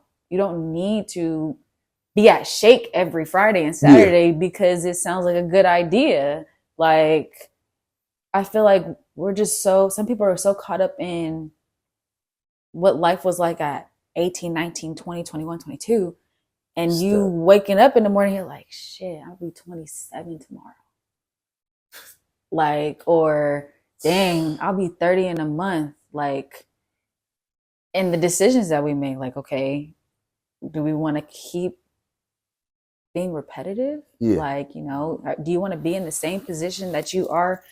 need to be at Shake every Friday and Saturday because it sounds like a good idea. Like, I feel like some people are so caught up in what life was like at 18, 19, 20, 21, 22. And you waking up in the morning, you're like, shit, I'll be 27 tomorrow. Like, or dang, I'll be 30 in a month. Like, and the decisions that we make, like, okay, do we want to keep being repetitive? Like, you know, do you want to be in the same position that you are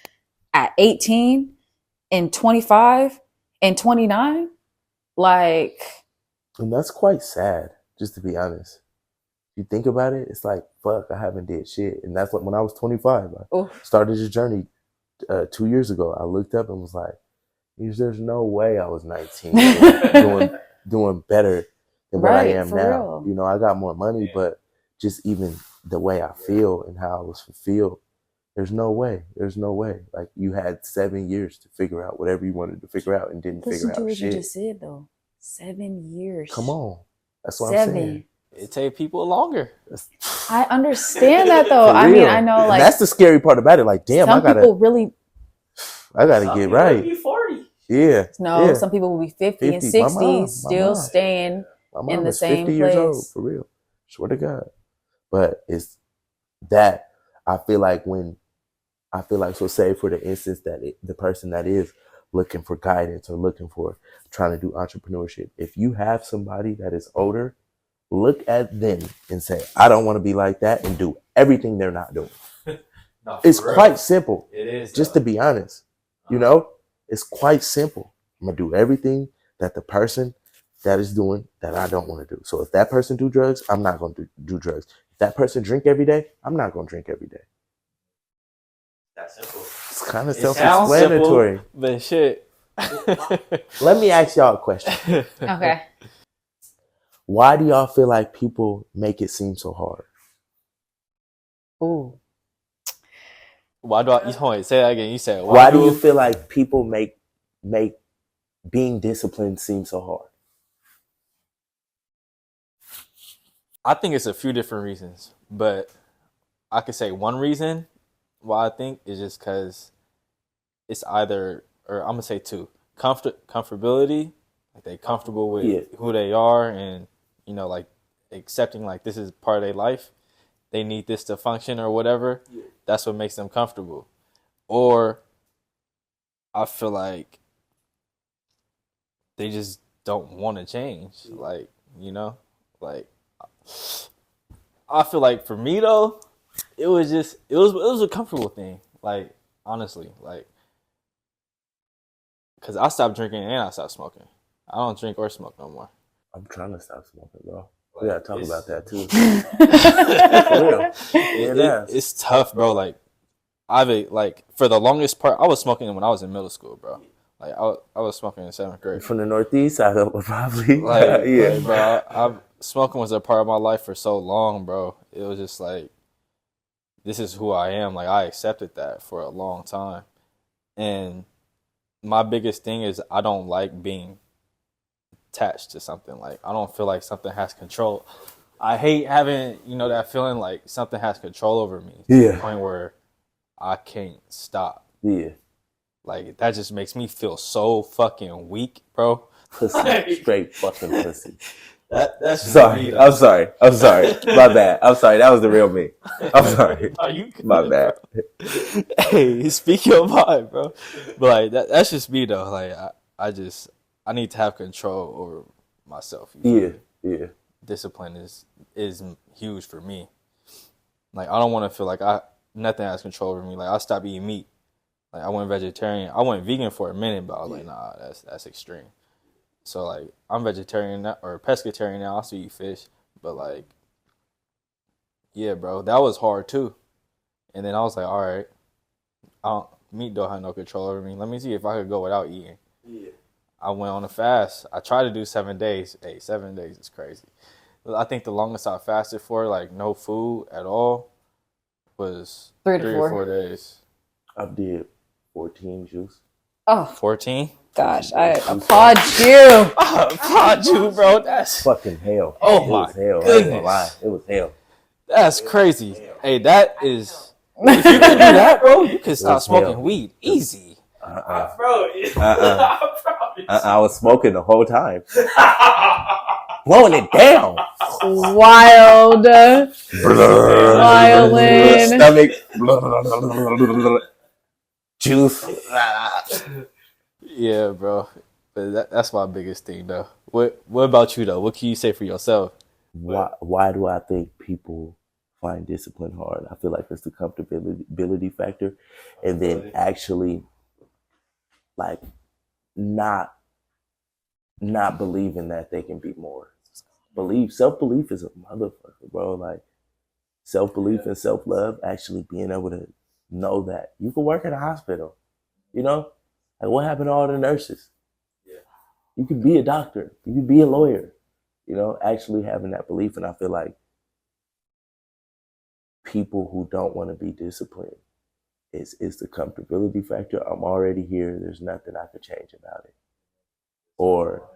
at 18 and 25 And 29, like, and that's quite sad, just to be honest. You think about it, it's like, fuck, I haven't did shit. And that's like when I was 25, I started this journey 2 years ago. I looked up and was like, there's no way I was 19 doing better than what I am now. Real. You know, I got more money, but just even the way I feel and how I was fulfilled, there's no way. Like, you had 7 years to figure out whatever you wanted to figure out and didn't figure out shit. Listen to what you just said, though. 7 years. Come on. That's what I'm saying. It take people longer. I understand that, though. I mean, I know, like, and that's the scary part about it. Like, damn, I gotta get right. Be 40. Yeah. No, yeah. Some people will be 50 and 60, still staying in the same 50 place. Years old, for real. Swear to God. But it's that I feel like, so say for the instance that the person that is looking for guidance or looking for trying to do entrepreneurship, if you have somebody that is older, look at them and say, I don't want to be like that, and do everything they're not doing. No, it's quite simple. It is. Just to be honest, you know, it's quite simple. I'm going to do everything that the person that is doing that I don't want to do. So if that person do drugs, I'm not going to do drugs. If that person drink every day, I'm not going to drink every day. That's simple. It's kind of self-explanatory. Simple, but shit. Let me ask y'all a question. Okay. Why do y'all feel like people make it seem so hard? Ooh. Why do I say that again? You said why do you feel like people make being disciplined seem so hard? I think it's a few different reasons, but I could say one reason why I think is just because it's either, or I'm gonna say two, comfortability, like they comfortable with who they are, and you know, like accepting like this is part of their life. They need this to function or whatever. Yeah. That's what makes them comfortable. Or I feel like they just don't want to change. Yeah. Like, you know, like I feel like for me though, it was a comfortable thing. Like, honestly, like, cause I stopped drinking and I stopped smoking. I don't drink or smoke no more. I'm trying to stop smoking, bro. We gotta talk about that too. It's tough, bro. Like, for the longest part, I was smoking when I was in middle school, bro. Like, I was smoking in 7th grade. From the Northeast, I probably. Like, yeah, bro. Smoking was a part of my life for so long, bro. It was just like, this is who I am. Like, I accepted that for a long time. And my biggest thing is I don't like being attached to something. Like, I don't feel like something has control. I hate having, you know, that feeling like something has control over me. To the point where I can't stop. Yeah. Like, that just makes me feel so fucking weak, bro. Pussy. Straight fucking pussy. That's sorry. I'm sorry. My bad. I'm sorry. That was the real me. I'm sorry. My bad. Hey, speak your mind, bro. But like that's just me though. Like I need to have control over myself. Yeah. Discipline is huge for me. Like, I don't want to feel like nothing has control over me. Like, I stopped eating meat. Like, I went vegetarian. I went vegan for a minute, but I was like, nah, that's extreme. So like, I'm vegetarian or pescatarian now. I still eat fish, but like, yeah, bro, that was hard too. And then I was like, all right, meat don't have no control over me. Let me see if I could go without eating. Yeah. I went on a fast. I tried to do 7 days. Hey, 7 days is crazy. I think the longest I fasted for, like, no food at all, was 3 or 4 days. I did 14 juice. Oh. 14? Gosh, I applaud you. I applaud you, bro. That's fucking hell. Oh, my hell. goodness. I ain't gonna lie. It was hell. That's crazy. Hey, that is... If you can do that, bro, you can stop smoking weed. Easy. Bro. I was smoking the whole time. Blowing it down. Wild. Violin. Stomach. Juice. Yeah, bro. But that's my biggest thing, though. What about you, though? What can you say for yourself? Why do I think people find discipline hard? I feel like it's the comfortability factor. And then actually, like, not not believing that they can be more. Self belief is a motherfucker, bro. Like self belief and self love, actually being able to know that you can work at a hospital. You know, like what happened to all the nurses? Yeah. You could be a doctor. You could be a lawyer. You know, actually having that belief, and I feel like people who don't want to be disciplined is the comfortability factor. I'm already here. There's nothing I could change about it. Or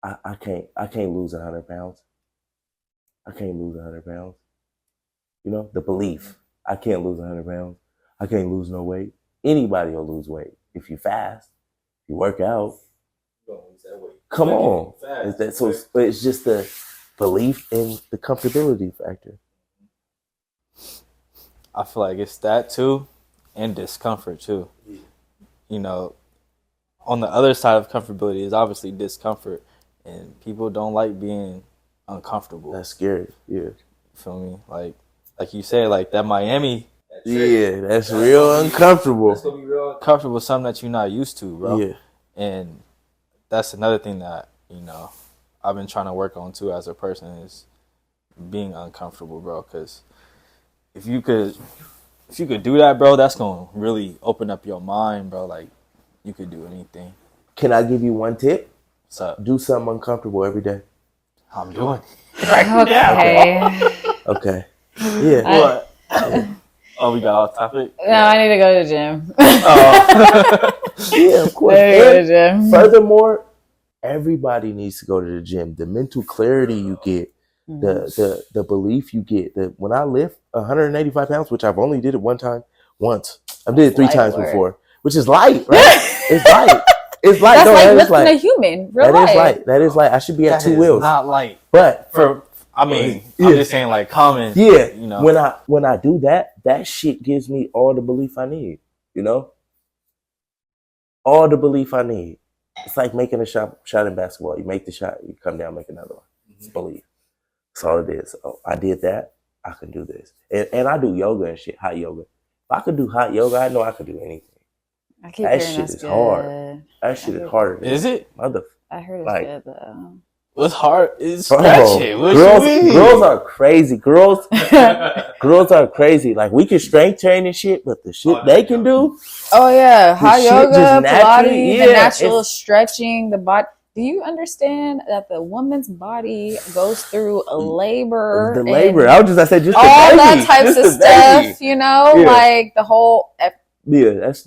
I can't lose 100 pounds. I can't lose 100 pounds. You know, the belief. I can't lose 100 pounds. I can't lose no weight. Anybody will lose weight. If you fast, if you work out, you're gonna lose that weight. Come on. So it's just the belief in the comfortability factor. I feel like it's that too, and discomfort too. You know, on the other side of comfortability is obviously discomfort, and people don't like being uncomfortable. That's scary. Yeah. You feel me? Like you said, like that Miami. Yeah, that's real uncomfortable. That's gonna be real uncomfortable, something that you're not used to, bro. Yeah. And that's another thing that, you know, I've been trying to work on too as a person is being uncomfortable, bro. Because if you could do that, bro, that's gonna really open up your mind, bro. Like you could do anything. Can I give you one tip? What's up? Do something uncomfortable every day. I'm doing. Okay. Okay. Yeah. What? Oh, we got off topic? No, I need to go to the gym. Yeah, of course. I need to go to the gym. Furthermore, everybody needs to go to the gym. The mental clarity you get, the belief you get. When I lift 185 pounds, which I've only did it once. I've did it 3 times before, which is light, right? It's light. It's light. That's no, like that lifting light. A human. Real That life. is light. That is light. I should be at 2 wheels. Not light. But I'm just saying like common. Yeah. You know. When I do that shit gives me all the belief I need. You know? All the belief I need. It's like making a shot in basketball. You make the shot, you come down, make another one. It's belief. That's all it is. So I did that. I can do this. And I do yoga and shit, hot yoga. If I could do hot yoga, I know I could do anything. I keep that hearing shit that's is good. hard. That shit is harder. Is it? I heard it's good though. What's hard is stretching. Girls are crazy. Girls are crazy. Like we can strength train and shit, but the shit they can do. Oh yeah, hot yoga, Pilates, the natural stretching, the body. Do you understand that the woman's body goes through a labor? The labor. I was just just all the baby. That types of stuff. You know, like the whole. Yeah, that's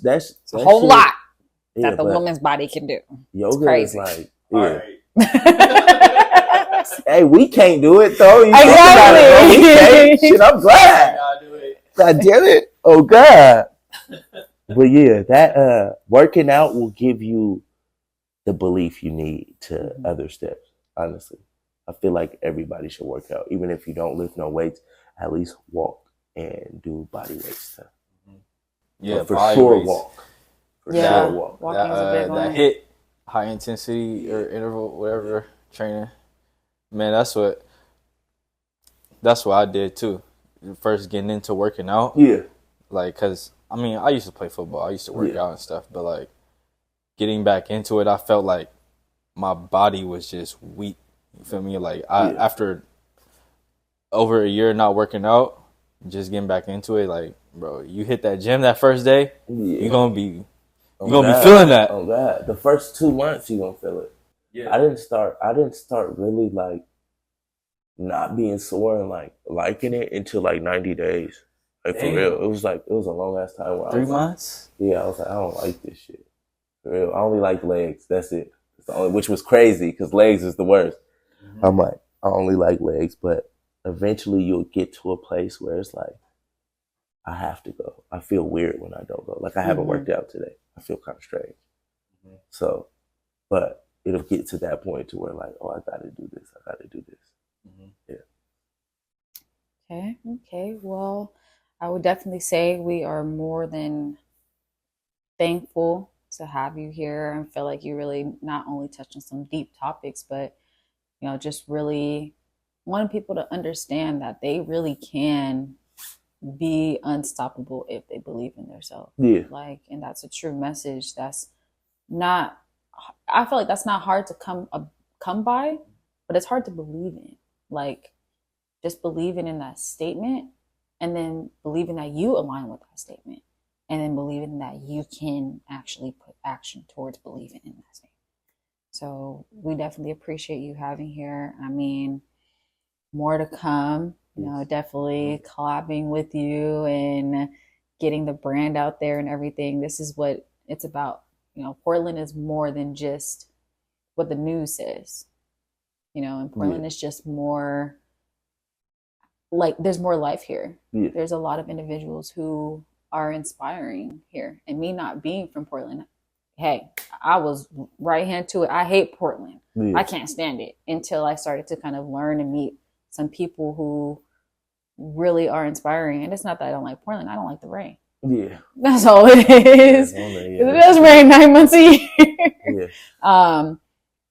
a whole lot that the woman's body can do. Yoga crazy. Is like, hey, we can't do it though. Exactly. Shit, I'm glad. God damn it. Oh God. But yeah, that working out will give you the belief you need to other steps. Honestly, I feel like everybody should work out, even if you don't lift no weights. At least walk and do body weight stuff. Yeah, but for sure weights. Walk. For sure walk. Walking is a big one. That HIIT, high intensity or interval, whatever training. Man, that's what I did too. First getting into working out. Yeah. Like, cause I mean, I used to play football. I used to work out and stuff, but like getting back into it, I felt like my body was just weak. You feel me? Like after over a year not working out, just getting back into it, like, bro, you hit that gym that first day, you're gonna be feeling that. Oh God. The first 2 months you're gonna feel it. Yeah. I didn't start really like not being sore and like liking it until like 90 days. Like for real. It was a long ass time. 3 months? Yeah, I was like, I don't like this shit. For real. I only like legs. That's it. It's the only, which was crazy because legs is the worst. Mm-hmm. I'm like, I only like legs, but eventually you'll get to a place where it's like, I have to go. I feel weird when I don't go. Like I haven't worked out today. I feel kind of strange. Mm-hmm. So, but it'll get to that point to where like, oh, I got to do this. I got to do this. Mm-hmm. Yeah. Okay. Well, I would definitely say we are more than thankful to have you here and feel like you really not only touched on some deep topics, but, you know, just really wanting people to understand that they really can be unstoppable if they believe in themselves. Yeah. Like, and that's a true message. That's not, I feel like that's not hard to come by, but it's hard to believe in. Like, just believing in that statement, and then believing that you align with that statement, and then believing that you can actually put action towards believing in that statement. So we definitely appreciate you having here. I mean, more to come, you know, definitely collabing with you and getting the brand out there and everything. This is what it's about. You know, Portland is more than just what the news says, you know, and Portland is just more like, there's more life here. There's a lot of individuals who are inspiring here. And me not being from Portland, hey, I was right hand to it. I hate Portland. I can't stand it until I started to kind of learn and meet some people who really are inspiring. And it's not that I don't like Portland. I don't like the rain. Yeah. That's all it is. It does rain 9 months a year.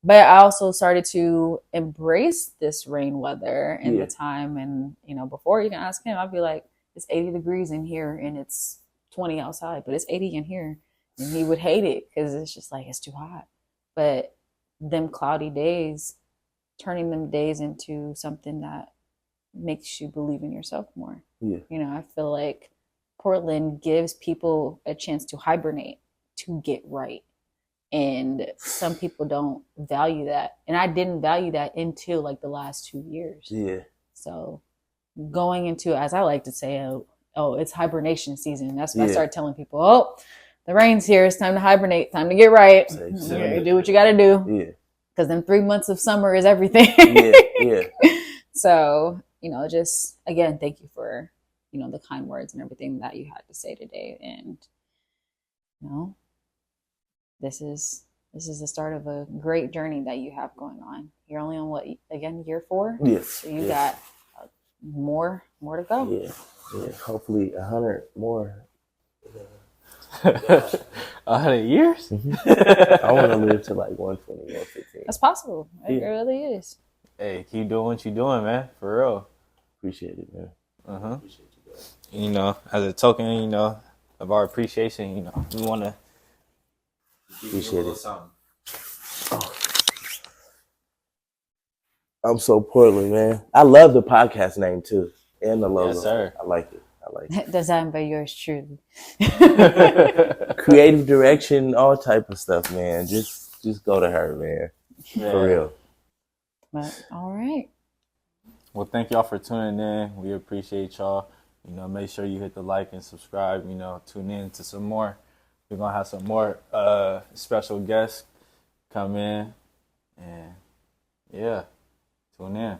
But I also started to embrace this rain weather in the time. And, you know, before you can ask him, I'd be like, it's 80 degrees in here and it's 20 outside, but it's 80 in here. And he would hate it because it's just like, it's too hot. But them cloudy days, turning them days into something that makes you believe in yourself more. You know, I feel like Portland gives people a chance to hibernate, to get right. And some people don't value that. And I didn't value that until like the last 2 years. So going into, as I like to say, oh, it's hibernation season. That's what I start telling people. Oh, the rain's here. It's time to hibernate. Time to get right. You do what you got to do. Because then 3 months of summer is everything. So, you know, just, again, thank you for, you know, the kind words and everything that you had to say today. And, you know, this is the start of a great journey that you have going on. You're only on what, again, year 4? So you got more to go. Hopefully 100 more. 100 years? I want to live to like 120, 115. That's possible. It really is. Hey, keep doing what you're doing, man. For real. Appreciate it, man. Appreciate you, guys. You know, as a token, you know, of our appreciation, you know, we want to appreciate it. Oh. I'm so Portland, man. I love the podcast name too, and the logo. Yes, sir. I like it. Designed by yours truly. Creative direction, all type of stuff, man. Just go to her, man. For real. But all right. Well, thank y'all for tuning in. We appreciate y'all. You know, make sure you hit the like and subscribe. You know, tune in to some more. We're gonna have some more special guests come in, and yeah, tune in.